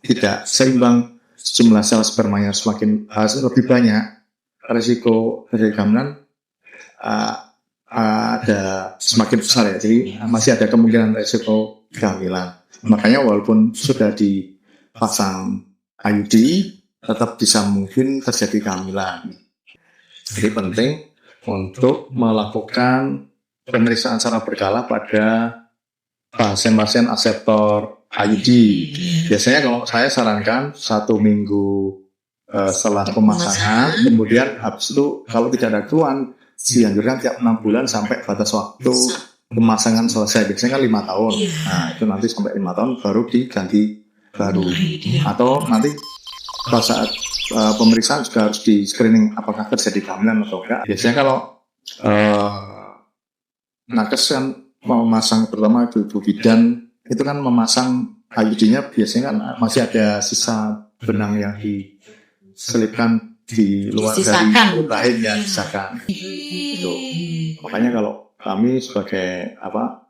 tidak seimbang, jumlah sel spermanya semakin lebih banyak, risiko terjadi kehamilan ada semakin besar ya. Jadi masih ada kemungkinan risiko kehamilan. Makanya walaupun sudah dipasang IUD, tetap bisa mungkin terjadi kehamilan. Jadi penting untuk melakukan pemeriksaan secara berkala pada pasien-pasien aseptor IUD. Biasanya kalau saya sarankan 1 minggu setelah pemasangan, kemudian habis itu kalau tidak ada keluhan, dianjurkan tiap 6 bulan sampai batas waktu pemasangan selesai. Biasanya kan 5 tahun. Nah, itu nanti sampai 5 tahun baru diganti baru. Atau nanti pada saat pemeriksaan juga harus di screening apakah terjadi kehamilan atau enggak. Biasanya kalau nakes kan memasang, terutama ibu bidan itu kan memasang IUD-nya biasanya kan masih ada sisa benang yang diselipkan di luar dari rahim, ya sisakan. Itu. Makanya kalau kami sebagai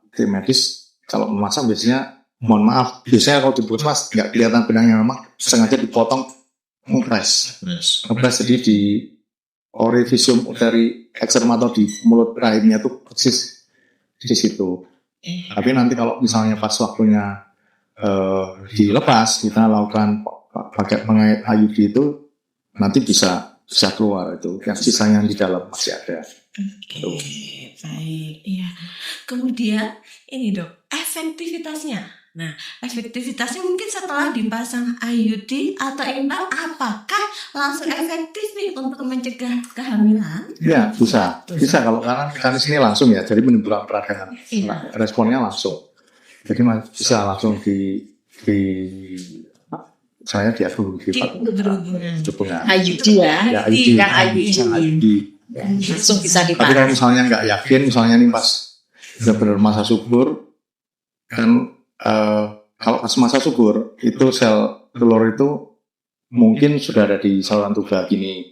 tim medis kalau memasang biasanya, mohon maaf, biasanya kalau di puskesmas nggak kelihatan benangnya, memang sengaja dipotong ngepres. Yes. Ngepres jadi di orificium uteri eksternum atau di mulut rahimnya tuh persis di situ. Tapi nanti kalau misalnya pas waktunya dilepas, kita lakukan pakai pengait IUD itu nanti bisa keluar itu. Yang sisanya di dalam masih ada. Oke, baik. Iya. Kemudian ini dok, efektivitasnya. Nah, efektivitasnya mungkin setelah dipasang IUD atau implan, apakah langsung efektif nih untuk mencegah kehamilan? Ya, bisa kalau karena mekanis ini langsung ya, jadi menimbulkan peradangan. Nah, responnya langsung. Jadi bisa langsung di saya diadu di hubungan. IUD ya. IUD. Yang IUD. Langsung bisa Tapi kalau dipasang. misalnya nggak yakin, misalnya nih pas benar masa subur, kan kalau pas masa subur itu sel telur itu mungkin sudah ada di saluran tuba gini,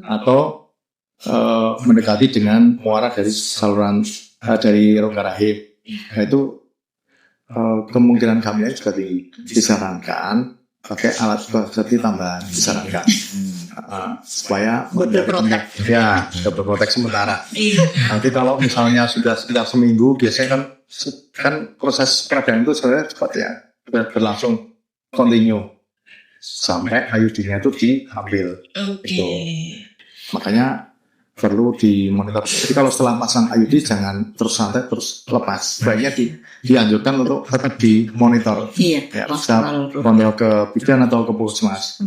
atau mendekati dengan muara dari saluran dari rongga rahim. Nah, itu kemungkinan kehamilan juga disarankan pakai alat kontrasepsi tambahan, disarankan supaya double protect sementara. Nanti kalau misalnya sudah sekitar seminggu, biasanya kan proses peradangan itu sebenarnya cepat ya, berlangsung continue sampai IUD-nya itu diambil. Gitu. Makanya perlu dimonitor. Jadi kalau setelah pasang IUD jangan terus santai terus lepas. Sebaiknya dianjurkan untuk tetap dimonitor. Iya. Ya, bisa kontrol ke bidan atau ke puskesmas.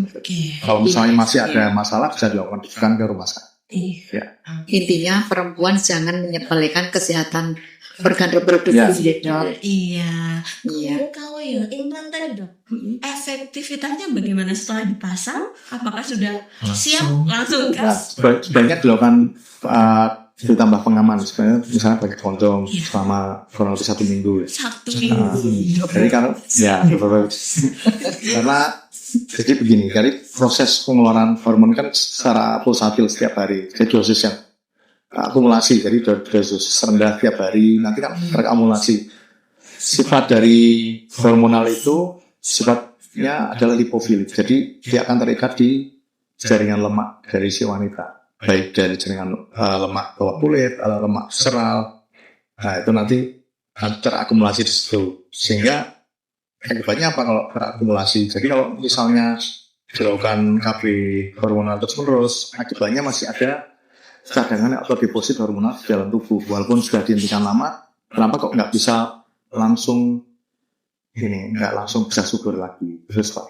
Kalau misalnya masih ada masalah bisa dilakukan ke rumah sakit. Ya. Intinya perempuan jangan menyepelekan kesehatan organ reproduksi. Iya. Iya. Kalau ya implan tadi dok, efektivitasnya bagaimana setelah dipasang? Apakah sudah siap langsung gas? Sebaiknya dilakukan ditambah pengaman sebenarnya, misalnya pakai kondom selama kurang lebih 1 minggu. 1 minggu. Jadi karena jadi begini, dari proses pengeluaran hormon kan secara pulsatil setiap hari, jadi dosis yang akumulasi, jadi dosis rendah tiap hari, nanti kan terakumulasi. Sifat dari hormonal itu sifatnya adalah lipofilik, jadi dia akan terikat di jaringan lemak dari si wanita, baik dari jaringan lemak bawah kulit atau lemak visceral. Nah itu nanti terakumulasi di situ, sehingga akibatnya apa kalau terakumulasi? Jadi kalau misalnya dilakukan KB hormonal terus-menerus, akibatnya masih ada cadangan atau deposit hormonal di dalam tubuh, walaupun sudah dihentikan lama. Kenapa kok nggak bisa langsung nggak langsung bisa subur lagi? Terus Pak.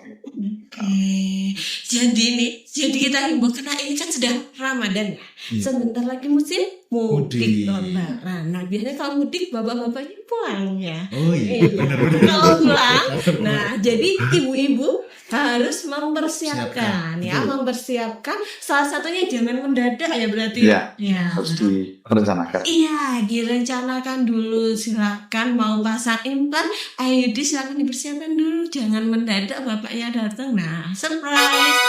Jadi kita himbau karena ini kan sudah Ramadan ya. Sebentar lagi musim mudik lebaran. Nah biasanya kalau mudik bapak-bapaknya pulang ya. Oh iya, benar-benar. Kalau pulang, nah jadi ibu-ibu harus mempersiapkan mempersiapkan. Salah satunya jangan mendadak ya berarti. Ya. Harus direncanakan. Iya, direncanakan dulu. Silakan mau pasang implan, IUD silakan dipersiapkan dulu. Jangan mendadak bapaknya datang. Nah, surprise.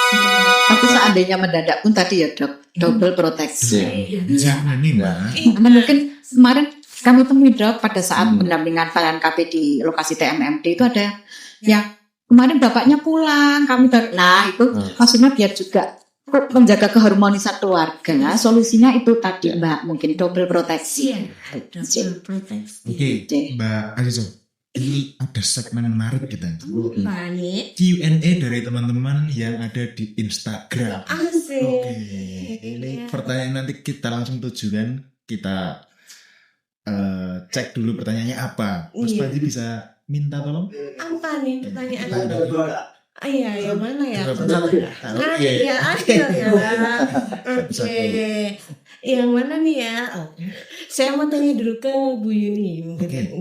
Tapi seandainya mendadak pun tadi ya dok, double proteksi. Jangan nih mbak. Karena mungkin kemarin kami temui dok pada saat pendampingan pelayanan KB di lokasi TMMD itu ada yang kemarin bapaknya pulang, kami nah itu maksudnya biar juga menjaga keharmonisan keluarga. Solusinya itu tadi mbak, mungkin double proteksi. Double proteksi. Oke, Mbak Azizo, ini ada segmen menarik kita. Panik. Q&A dari teman-teman yang ada di Instagram. Asik. Oke, ini pertanyaan nanti kita langsung tujukan, kita cek dulu pertanyaannya apa. Mas Panji bisa minta tolong? Apa nih pertanyaannya? Iya, yang mana ya? Iya, ya. Oke. Yang mana nih ya? Saya mau tanya dulu ke Bu Yuni. Mungkin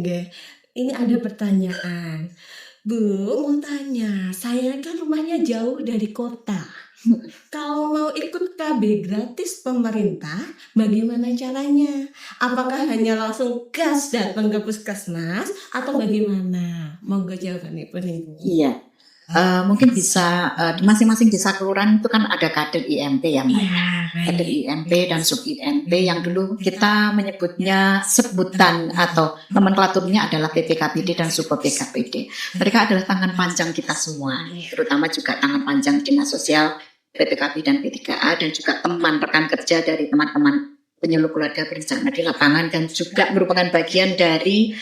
ini ada pertanyaan. Bu, mau tanya, saya kan rumahnya jauh dari kota. Kalau mau ikut KB gratis pemerintah, bagaimana caranya? Apakah hanya langsung gas datang ke puskesmas atau bagaimana? Monggo jawabannya Ibu. Iya. Mungkin bisa di masing-masing desa kelurahan itu kan ada kader IMP ya, Mbak. Kader IMP dan sub IMP yang dulu kita menyebutnya sebutan atau nomenklaturnya adalah PPKPD dan sub PPKPD. Mereka adalah tangan panjang kita semua, terutama juga tangan panjang Dinas Sosial PPKP dan P3A dan juga teman rekan kerja dari teman-teman penyuluh keluarga berencana di lapangan dan juga merupakan bagian dari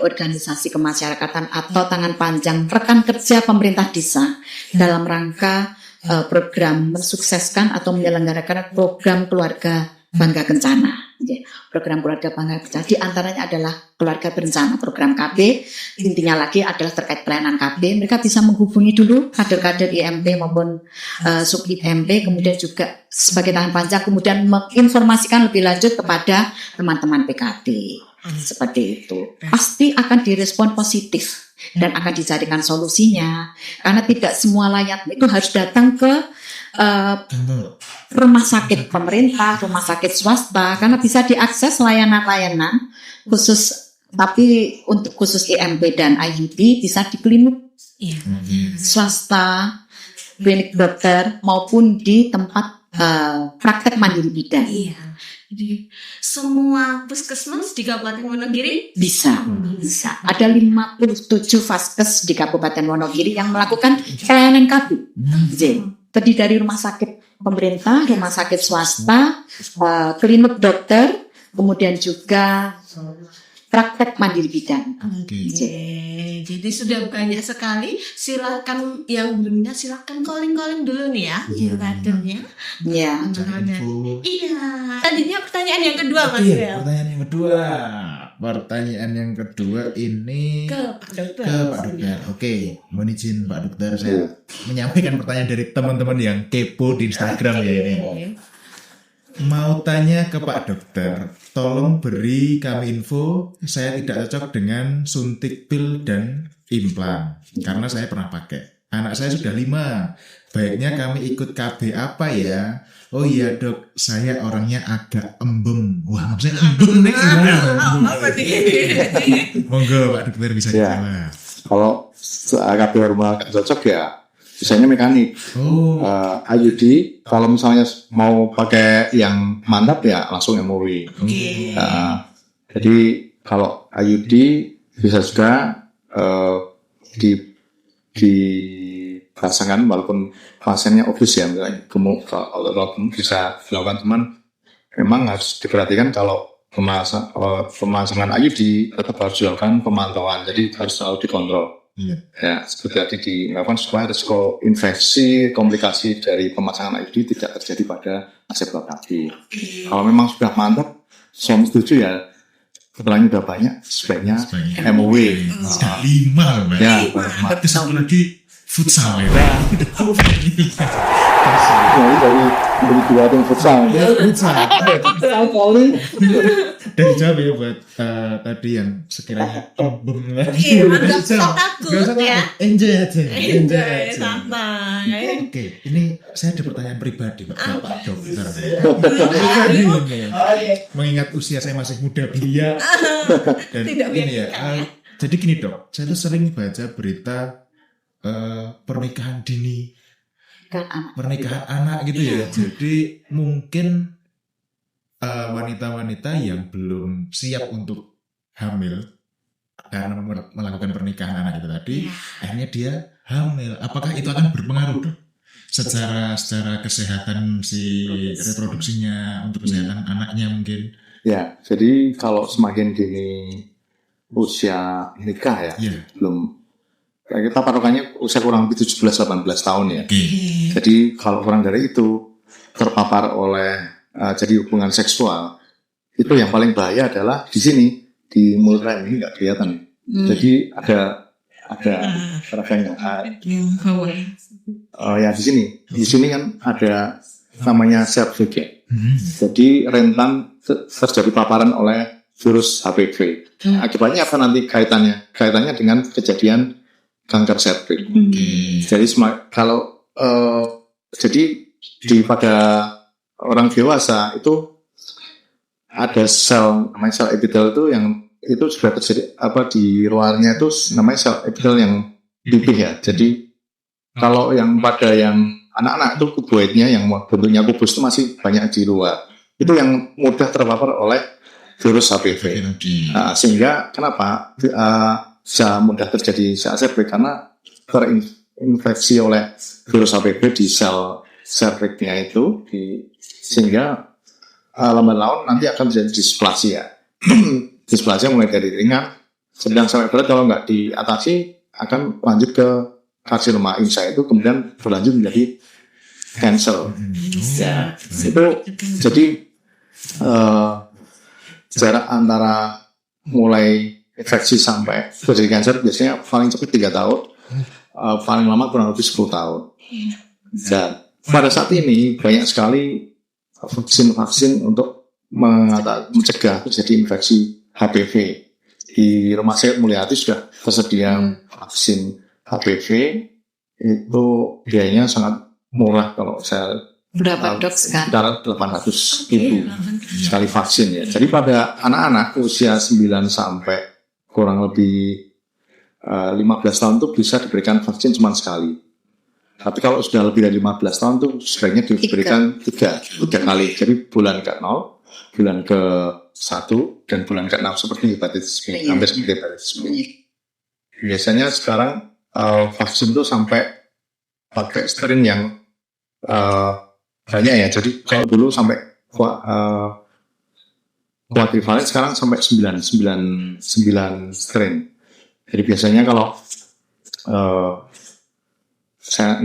organisasi kemasyarakatan atau tangan panjang rekan kerja pemerintah desa dalam rangka program mensukseskan atau menyelenggarakan program keluarga bangga kencana. Program keluarga bangga kencana di antaranya adalah keluarga berencana, program KB. Intinya lagi adalah terkait pelayanan KB. Mereka bisa menghubungi dulu kader-kader IMP maupun sub IMP, kemudian juga sebagai tangan panjang, kemudian menginformasikan lebih lanjut kepada teman-teman PKB. Seperti itu. Pasti akan direspon positif dan akan dicarikan solusinya. Karena tidak semua layak itu harus datang ke rumah sakit pemerintah, rumah sakit swasta, karena bisa diakses layanan-layanan khusus, tapi untuk khusus IMP dan IUD bisa di klinik swasta, klinik dokter maupun di tempat praktek mandiri bidan. Jadi semua puskesmas di Kabupaten Wonogiri bisa. Ada 57 vaskes di Kabupaten Wonogiri yang melakukan pelayanan KB. Terdiri dari rumah sakit pemerintah, rumah sakit swasta, klinik dokter, kemudian juga praktek mandiri bidan. Jadi sudah banyak sekali. Silakan yang belum silakan calling dulu nih ya, kadernya. Ya. Iya. Tadinya pertanyaan yang kedua Mas. Pertanyaan yang kedua ini ke Pak Dokter. Oke, mohon izin Pak Dokter, saya menyampaikan pertanyaan dari teman-teman yang kepo di Instagram ya ini. Mau tanya ke Pak Dokter, tolong beri kami info, saya tidak cocok dengan suntik pil dan implan, karena saya pernah pakai. Anak saya sudah 5, baiknya kami ikut KB apa ya? Oh iya Dok, saya orangnya agak embem. Wah, maksudnya embem nih gimana? Monggo Pak Dokter bisa dijawab. Kalau KB rumah gak cocok ya bisanya mekanik. IUD kalau misalnya mau pakai yang mantap ya langsung MOW. Jadi kalau IUD bisa juga dipasangkan walaupun pasiennya obes ya, misalnya kalau bisa dilakukan, teman memang harus diperhatikan kalau pemasangan IUD tetap harus dilakukan pemantauan, jadi harus selalu dikontrol. Ya, seperti tadi dilakukan supaya risiko infeksi, komplikasi dari pemasangan IUD tidak terjadi pada pasien KB. Kalau memang sudah mantap, saya setuju ya, keterangannya sudah banyak, sebaiknya MOW. Sudah 5 Mbak. Ya, Tapi satu lagi futsal ya. dari 2 tim futsal. Futsal poli. Dan jawab ya buat tadi yang sekiranya Nggak usah takut ya. Enjoy aja. Santai. Oke, ini saya ada pertanyaan pribadi Pak Dokter. Mengingat usia saya masih muda belia dan ini ya. Jadi gini Dok, saya tuh sering baca berita pernikahan dini, pernikahan anak gitu ya. Jadi mungkin wanita-wanita yang belum siap untuk hamil karena melakukan pernikahan anak itu tadi, akhirnya dia hamil. Apakah itu akan berpengaruh Dok? Secara kesehatan si reproduksinya, untuk kesehatan anaknya mungkin? Ya, jadi kalau semakin dini usia nikah ya, belum, kita patokannya usia kurang lebih 17-18 tahun ya. Jadi kalau kurang dari itu terpapar oleh jadi hubungan seksual, itu yang paling bahaya adalah di sini, di mulut rahim ini nggak kelihatan. Jadi ada seraganya. Ya di sini kan ada namanya cervix. Jadi rentan terjadi paparan oleh virus HPV. Akibatnya apa nanti kaitannya dengan kejadian kanker cervix. Jadi kalau pada orang dewasa itu ada sel namanya sel epitel itu yang itu sudah terjadi di luarnya itu namanya sel epithel yang pipih ya. Jadi kalau yang pada yang anak-anak itu kuboidnya yang bentuknya kubus itu masih banyak di luar. Itu yang mudah terpapar oleh virus HPV. Nah, sehingga kenapa bisa mudah terjadi CACP karena terinfeksi oleh virus HPV di sel cervixnya itu, sehingga lambat laun nanti akan terjadi displasia. Displasia mulai dari ringan, sedang sampai berat kalau nggak diatasi akan lanjut ke karsinoma insa itu kemudian berlanjut menjadi cancer. Ya, itu jadi jarak antara mulai infeksi sampai terjadi cancer biasanya paling cepat 3 tahun, paling lama kurang lebih 10 tahun. Dan pada saat ini banyak sekali vaksin-vaksin untuk mencegah terjadi infeksi HPV. Di Rumah Sakit Mulyati sudah tersedia vaksin HPV, itu biayanya sangat murah kalau saya Berapa dok sekarang? sekitar 800.000 sekali vaksin ya. Jadi pada anak-anak usia 9 sampai kurang lebih 15 tahun itu bisa diberikan vaksin cuma sekali. Tapi kalau sudah lebih dari 15 tahun tuh sebaiknya diberikan tiga kali. Jadi bulan ke-0, bulan ke-1, dan bulan ke-6 seperti hepatitis B, sampai seperti hepatitis B. Biasanya sekarang vaksin tuh sampai pakai strain yang banyak ya. Jadi kalau dulu sampai kuadrivalen, sekarang sampai 9 strain. Jadi biasanya kalau saya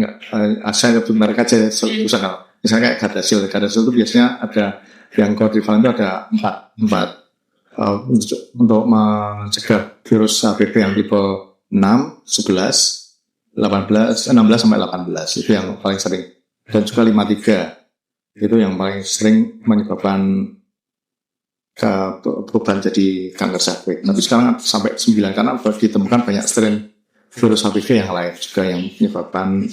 nyebut mereka aja misalnya kayak Gardasil itu biasanya ada yang kuadrivalen itu ada 4 untuk mencegah virus HPV yang tipe 6, 11, 16 sampai 18 itu yang paling sering, dan juga 53 itu yang paling sering menyebabkan perubahan jadi kanker cervix. Tapi sekarang sampai 9 karena ditemukan banyak strain virus HPV yang lain juga yang menyebabkan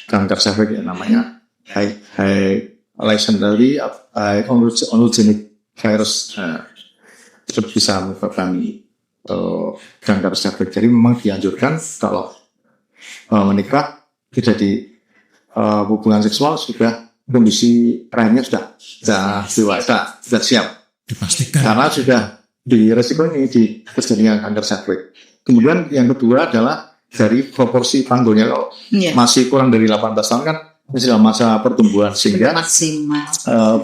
kanker cervix ya, namanya high oncogenic virus. Itu bisa menyebabkan kanker cervix. Jadi memang dianjurkan kalau menikah tidak hubungan seksual sudah kondisi rahimnya sudah dewasa, sudah siap. Dipastikan. Karena sudah di resiko ini di terjadinya kanker cervix. Kemudian yang kedua adalah dari proporsi panggulnya. Kalau masih kurang dari 18 tahun kan masih dalam masa pertumbuhan sehingga maksimal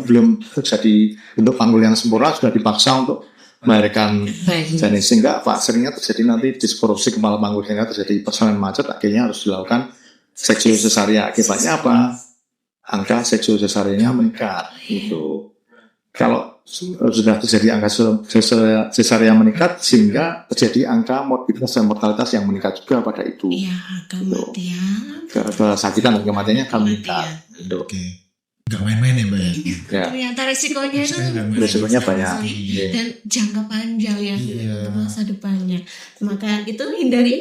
belum terjadi bentuk panggul yang sempurna, sudah dipaksa untuk melahirkan janin, sehingga seringnya terjadi nanti disporosi kepala panggul sehingga terjadi persalinan macet, akhirnya harus dilakukan seksio cesaria. Akibatnya apa? Angka seksio cesarianya meningkat gitu. Kalau sudah terjadi angka cesaria meningkat, sehingga terjadi angka morbiditas dan mortalitas yang meningkat juga pada itu. Iya, kematian. Kesakitan dan kematiannya akan meningkat. Gitu. Oke. Nggak main-main ya, Mbak ya? Ya. Ternyata resikonya itu Resikonya banyak. dan jangka panjang ya untuk masa depannya. Maka itu hindari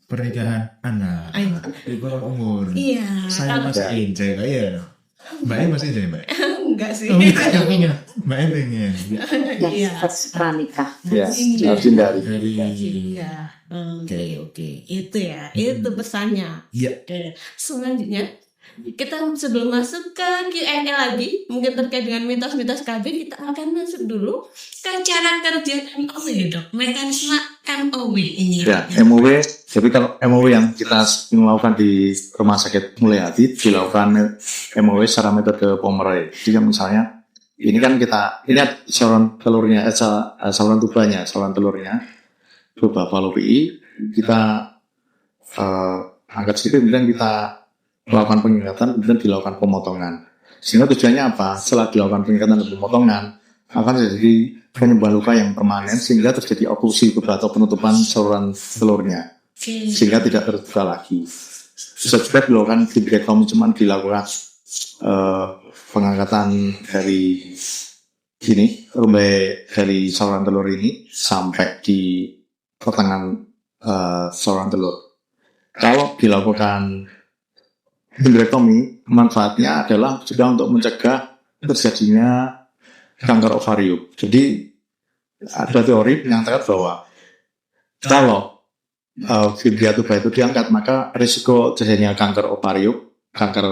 Pernikahan anak. Ayo. Di bawah umur. Iya. Saya masih enjoy kok ya. Mbak E masih enjoy, Mbak? Enggak sih. Oh, pengen. Mbak E pengen. Iya. pranikah. Ya, harus hindari. Iya. Oke. Itu ya. Itu pesannya. Iya. Oke. Selanjutnya kita sebelum masuk ke Q&A lagi, mungkin terkait dengan mitos-mitos KB, kita akan masuk dulu ke cara kerja MOW, dok. Mekanisme MOW ini. Ya, MOW. Jadi kalau MOW yang kita melakukan di Rumah Sakit Mulyati dilakukan MOW secara metode Pomeroy. Jadi misalnya ini kan ini ada saluran telurnya, saluran tubanya, saluran telurnya berupa fallopi. Kita angkat sedikit, kemudian kita melakukan pengikatan, kemudian dilakukan pemotongan. Sehingga tujuannya apa? Setelah dilakukan pengikatan dan pemotongan, akan terjadi penyembuhan luka yang permanen sehingga terjadi oklusi atau penutupan saluran telurnya, sehingga tidak terbuka lagi. Bisa juga dilakukan tibirektomi, cuman dilakukan pengangkatan dari rumbai dari saluran telur ini sampai di pertengahan saluran telur. Kalau dilakukan histerektomi, manfaatnya adalah juga untuk mencegah terjadinya kanker ovarium. Jadi ada teori menyatakan bahwa kalau fibria tuba itu diangkat, maka risiko terjadinya kanker ovarium, kanker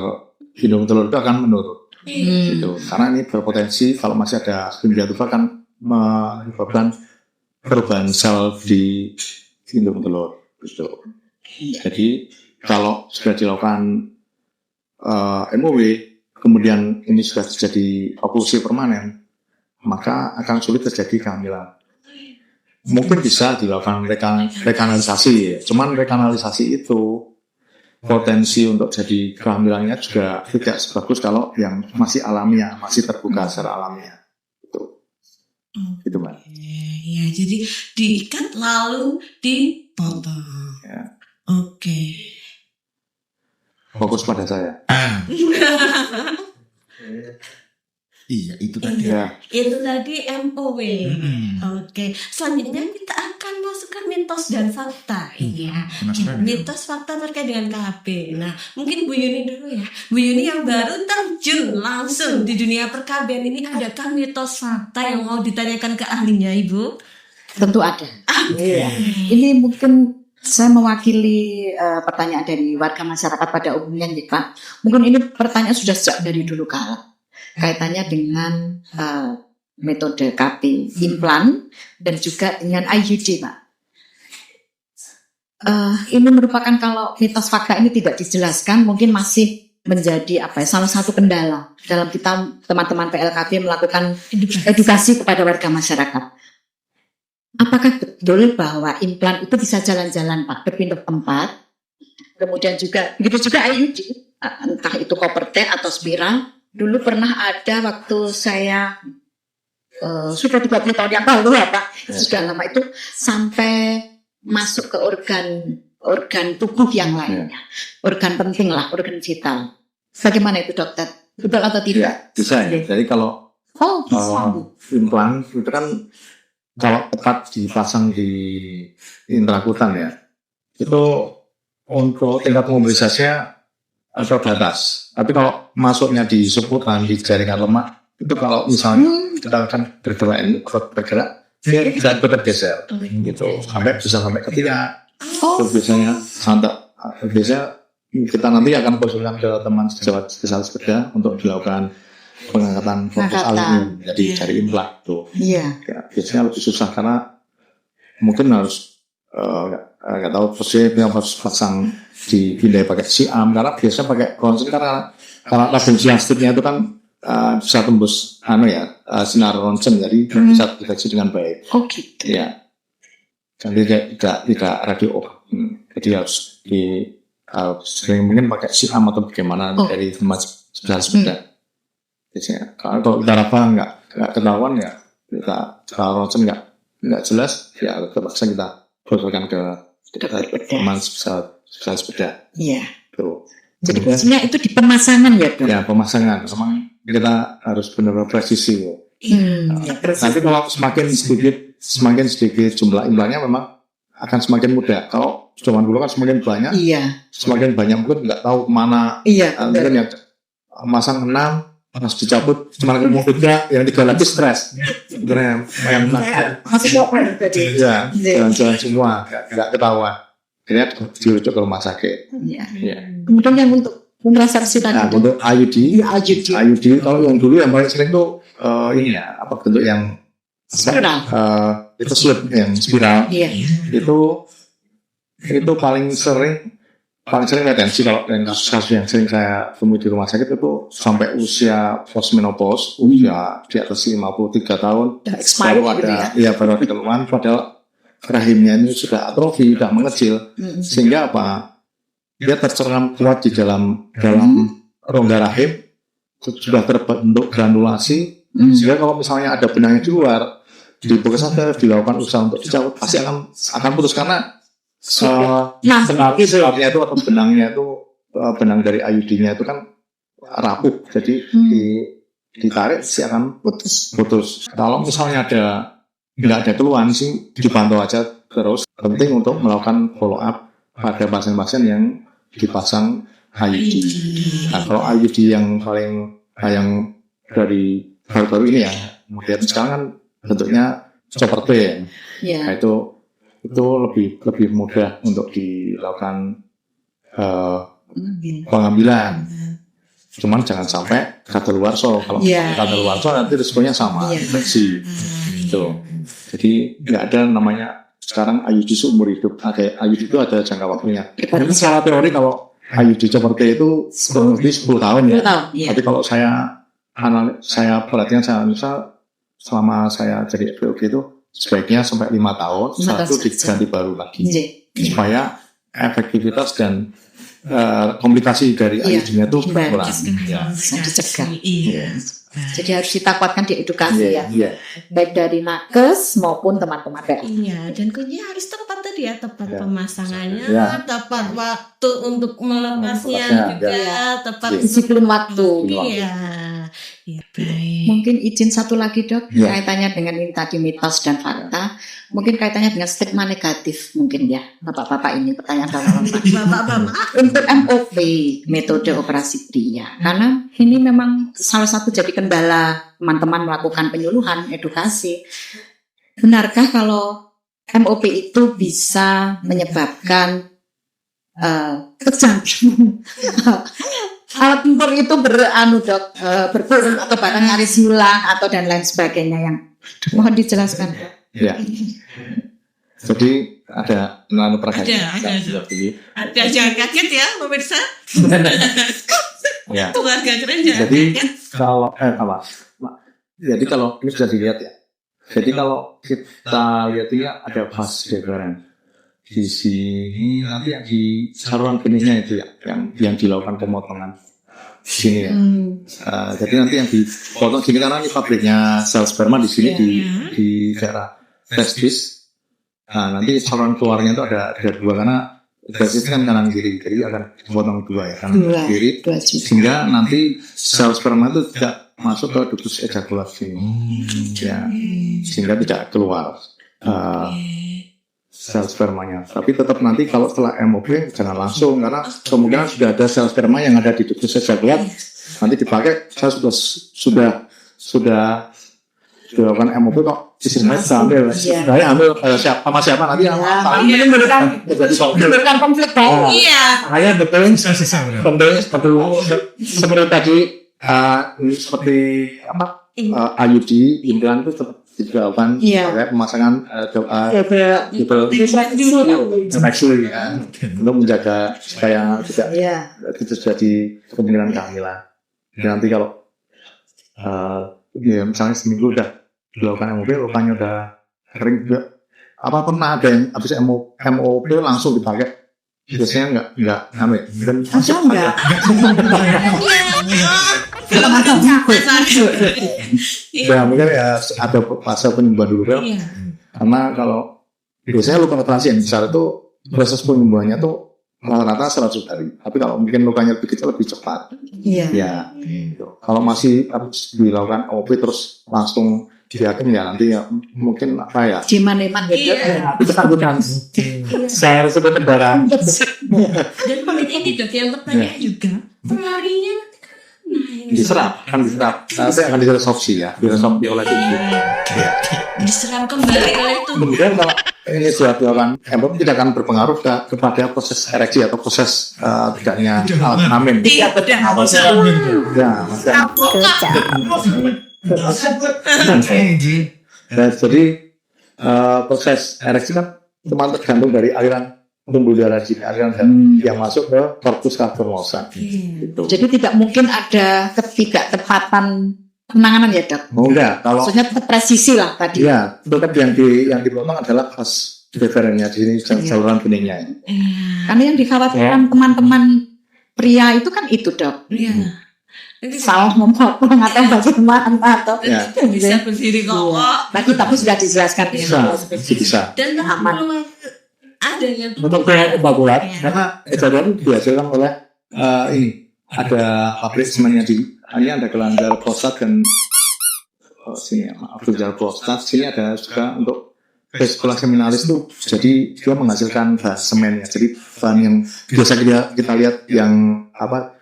hidung telur itu akan menurun. Gitu. Karena ini berpotensi kalau masih ada fibria tuba kan menyebabkan perubahan sel di hidung telur. Gitu. Jadi kalau sudah dilakukan MOW, kemudian ini sudah terjadi oklusi permanen, maka akan sulit terjadi kehamilan. Mungkin bisa dilakukan rekanalisasi, cuman rekanalisasi itu potensi untuk jadi kehamilannya juga tidak sebagus kalau yang masih alamiah, masih terbuka secara alamiah. Itu Mbak. Ya, jadi diikat lalu dipotong. Ya. Oke. Fokus pada saya. Iya, itu tadi. Ya. Itu tadi MOW. Oke. Selanjutnya kita akan masukkan mitos dan fakta. Iya. Penasaran. Mitos fakta terkait dengan KB. Nah, mungkin Bu Yuni dulu ya. Bu Yuni yang baru terjun langsung di dunia perkabian ini, adakah mitos fakta yang mau ditanyakan ke ahlinya, Ibu? Tentu ada. Iya. Ini mungkin saya mewakili pertanyaan dari warga masyarakat pada umumnya nih Pak. Mungkin ini pertanyaan sudah sejak dari dulu kala. Kaitannya dengan metode KB implan dan juga dengan IUD Pak. Ini merupakan, kalau mitos fakta ini tidak dijelaskan, mungkin masih menjadi salah satu kendala dalam kita teman-teman PLKB melakukan edukasi kepada warga masyarakat. Apakah betul bahwa implan itu bisa jalan-jalan Pak, berpindah tempat? Kemudian juga begitu juga IUD, entah itu copper T atau spiral. Dulu pernah ada waktu saya sudah 30 tahun yang lalu ya Pak, sudah lama itu, sampai masuk ke organ tubuh yang lainnya, organ penting lah, organ vital. Bagaimana itu dokter? Betul atau tidak? Bisa ya. Jadi kalau implan itu kan kalau tepat dipasang di intrakutan ya, itu untuk tingkat mobilisasinya ada batas. Tapi kalau masuknya di seputan, di jaringan lemak, itu kalau misalnya kita akan bergerak, dia bisa bergeser, gitu, sampai ketiak. Itu biasanya kita nanti akan konsultasikan ke teman sejawat spesialis bedah untuk dilakukan pengangkatan fokus aluminium jadi dari implan tuh. Iya. Ya, biasanya lebih susah karena mungkin harus nggak tahu posisinya harus pasang dipindai pakai siam, karena biasanya pakai ronsen karena radiasi listrik itu kan bisa tembus sinar ronsen, jadi bisa deteksi dengan baik. Oh gitu. Ya, jadi tidak radio. Jadi harus sering mungkin pakai siam atau bagaimana dari tempat spesialis bedah. Biasanya kalau kita raba nggak ketahuan ya, kita ronsen nggak jelas ya, terpaksa kita konsulkan ke teman spesialis bedah. Iya. Tuh. Jadi kuncinya itu di pemasangan ya Dok? Ya, pemasangan. Memang kita harus benar-benar presisi. Nanti kalau semakin sedikit jumlah implannya memang akan semakin mudah. Kalau zaman dulu kan semakin banyak, semakin banyak mungkin nggak tahu kemana. Mungkin yang masang 6, pas dicabut cuma mau beda, yang 3 lagi stres. Sebenarnya yang masih apa tadi? Ya, jalan-jalan semua, nggak ketahuan. Akhirnya dirujuk ke rumah sakit. Iya. Ya. Kemudian yang untuk kontrasepsi tadi Nah, untuk IUD, kalau yang dulu yang paling sering tuh bentuk yang spiral. Itu slip yang spiral. Iya. Itu paling sering retensi. Kalau yang kasus yang sering saya temui di rumah sakit itu sampai usia postmenopause, usia di atas 53 tahun, baru ada keluhan, padahal rahimnya ini sudah atrofi, sudah mengecil, sehingga dia terceram kuat di dalam rongga rahim, sudah terbentuk granulasi, sehingga kalau misalnya ada benangnya di luar, dibuka dilakukan usaha untuk dicabut, pasti akan putus karena selarnya itu atau benangnya itu, benang dari IUD-nya itu kan rapuh, jadi ditarik pasti akan putus. Kalau misalnya nggak ada keluhan sih, dipantau aja terus. Penting untuk melakukan follow up pada pasien-pasien yang dipasang IUD. Nah, kalau IUD yang dari baru-baru ini ya, kemudian sekarang kan bentuknya chopper T. Ya. Nah, itu lebih mudah untuk dilakukan pengambilan. Cuman jangan sampai kadaluarsa. Kalau kadaluarsa nanti risikonya sama, infeksi. Gitu. Jadi nggak ada namanya sekarang IUD seumur hidup. Ada IUD itu ada jangka waktunya. Tapi secara teori kalau IUD chopper T itu kurang lebih 10 tahun ya. Tapi kalau saya perhatikan, saya misal selama saya jadi FPOG itu sebaiknya sampai 5 tahun, satu diganti baru lagi, supaya efektivitas dan komplikasi dari IUD-nya itu kurang. Bisa dicegah. Jadi harus kita kuatkan di edukasi baik dari nakes maupun teman-teman daerah. Iya, dan kuncinya harus tepat tadi ya, tepat pemasangannya, tepat waktu untuk melepasnya juga, tepat disiplin waktu. Iya. Ya, baik. Mungkin izin satu lagi dok, kaitannya dengan ini tadi mitos dan fakta, mungkin kaitannya dengan stigma negatif mungkin ya, bapak-bapak ini pertanyaan bapak-bapak. Untuk MOP, metode operasi pria, karena ini memang salah satu jadi kendala teman-teman melakukan penyuluhan, edukasi. Benarkah kalau MOP itu bisa menyebabkan kecanduan? Alat tempur itu berkurang atau bahkan nyaris hilang atau dan lain sebagainya, yang mohon dijelaskan. Iya. Ya. Jadi ada perhatian. Ada, jangan kaget ya pemirsa. Ya. Keluarga keren jangan Jadi kaget. jadi kalau ini bisa dilihat ya. Jadi kalau kita lihat ini ada vas deferens. Di sini nanti yang di saluran benihnya itu ya, yang dilakukan pemotongan di sini ya. Jadi nanti yang dipotong sini karena ini pabriknya sel sperma di sini di daerah testis. Nah, nanti saluran keluarnya itu ada dua, karena testis kan kanan kiri, jadi akan dipotong dua ya, kanan kiri, sehingga nanti sel sperma itu tidak masuk ke ductus ejakulasi, ya, sehingga tidak keluar sel spermanya. Tapi tetap nanti kalau setelah MOP jangan langsung, karena kemungkinan sudah ada sel sperma yang ada di ductus ejakulat, nanti dipakai. Saya sudah dilakukan MOP kok sistemnya bisa ambil. Saya ambil siapa nanti yang menimbulkan konflik baru. Iya. Saya betul seperti tadi ini seperti apa IUD implan itu tetap dilakukan pakai pemasangan untuk menjaga supaya tidak terjadi kemungkinan kehamilan. Dan nanti kalau misalnya seminggu udah dilakukan MOP, lukanya udah kering juga, apa pernah ada yang habis MOP langsung dipakai? Biasanya enggak hamil. Dan enggak. Ya mungkin ya ada fase penyembuhan dulu kan. Karena kalau biasanya luka operasi yang besar itu proses penyembuhannya tuh rata-rata 100 hari. Tapi kalau mungkin lukanya lebih kecil lebih cepat. Ya. Gitu. Kalau masih habis dilakukan MOP terus langsung diakin ya nanti ya mungkin apa ya? Ciman-ciman gitu. Bukan. Saya sebut kendaraan. Dan ini dok yang pertanyaan juga, pelarinya diserap. Nanti akan diresopsi ya, diresopsi oleh tubuh. diserap kembali oleh tubuh. Kemudian kalau ini sudah dilakukan MOP tidak akan berpengaruh kepada proses ereksi atau proses tidaknya alat hamil. Tidak. Ya, jadi proses ereksi kan cuma tergantung dari aliran pembuluh darah yang masuk ke corpus cavernosa. Gitu. Jadi tidak mungkin ada ketidaktepatan penanganan ya dok? Oh enggak, kalau maksudnya presisi lah tadi. Ya, tetap yang dipotong adalah vas deferensnya di sini saluran benihnya. Karena yang dikhawatirkan teman-teman pria itu kan itu dok. Salah memotong atau bagaimana atau bisa berdiri kok. Tadi tapi sudah dijelaskan bisa. Dan aman. Ada yang untuk ejakulat karena ejakulat dihasilkan oleh ini ada pabrik semuanya di ini ada kelenjar prostat dan sini kelenjar prostat, sini ada juga untuk vesicula seminalis itu, jadi dia menghasilkan semennya, jadi bahan yang biasa kita lihat yang apa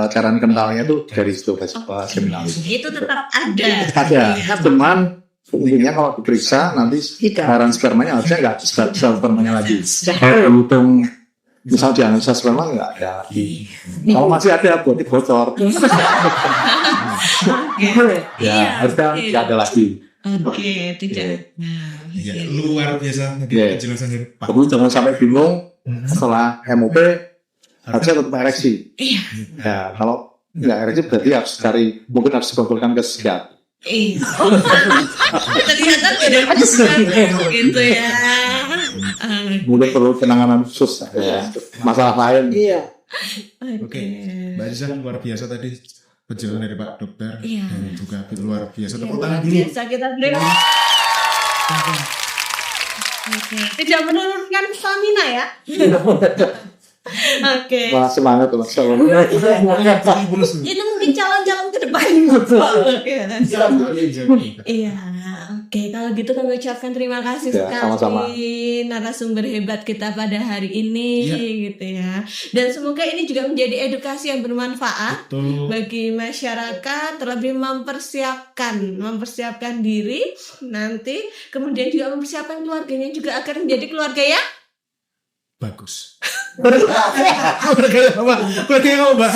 cairan kentalnya itu dari situ vesicula seminalis itu tetap ada. Cuman Intinya kalau diperiksa nanti Tidak. cairan spermanya harusnya nggak sel spermanya lagi. Kalau hitung misal dianalisa sperma nggak ada lagi. Kalau masih ada berarti bocor. Ya harusnya nggak ada lagi. Oke, tidak. Nah, Ya, luar biasa tadi Iya. penjelasan dari Pak. Kamu jangan sampai bingung setelah MOP harusnya tetap ereksi. Iya. Ya kalau nggak ereksi berarti harus cari, mungkin harus dikonsulkan ke psikiater. Iya. Ternyata beda gitu ya. Mungkin perlu penanganan khusus ya. Masalah lain. Iya. Oke, Mbak Aziza luar biasa tadi penjelasan dari Pak Dokter. Iya. Dan juga luar biasa. Tepuk Luar tangan dulu. biasa kita beri. Oke. Tidak menurunkan stamina ya. Oke. Wah semangat tuh Mas. Ini mungkin calon-calon ke depan. Iya. Oke, kalau gitu kami ucapkan terima kasih Ya, sekali sama-sama. narasumber hebat kita pada hari ini gitu ya. Dan semoga ini juga menjadi edukasi yang bermanfaat Betul. bagi masyarakat, terlebih mempersiapkan diri nanti, kemudian juga mempersiapkan keluarganya juga agar menjadi keluarga yang Bagus. Keluarga apa? Keluarga yang apa, Mbak?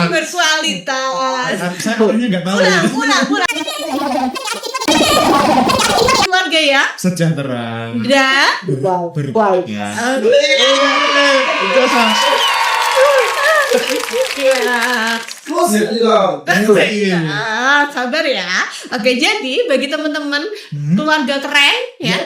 berkualitas. Saya orangnya nggak tahu. Ulang. Keluarga ya Sejahtera. dan Berkualitas. sabar ya. Oke, jadi bagi teman-teman keluarga keren ya,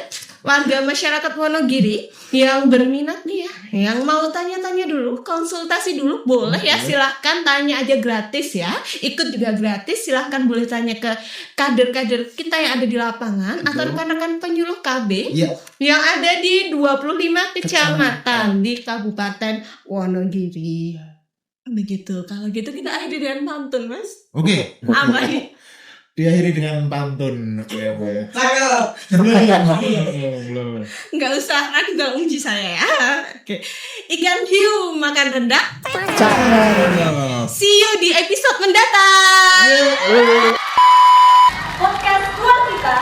warga masyarakat Wonogiri yang berminat nih ya, yang mau tanya-tanya dulu, konsultasi dulu boleh ya, silahkan tanya aja gratis ya, ikut juga gratis, silahkan boleh tanya ke kader-kader kita yang ada di lapangan atau rekan-rekan penyuluh KB Iya. yang ada di 25 kecamatan di Kabupaten Wonogiri. Begitu. Kalau gitu kita akhiri dengan pantun, Mas. Oke. Apa nih? Diakhiri dengan pantun. Belum. Nggak usah uji saya ya. Oke. Ikan hiu makan rendang. See you di episode mendatang. Podcast keluar kita.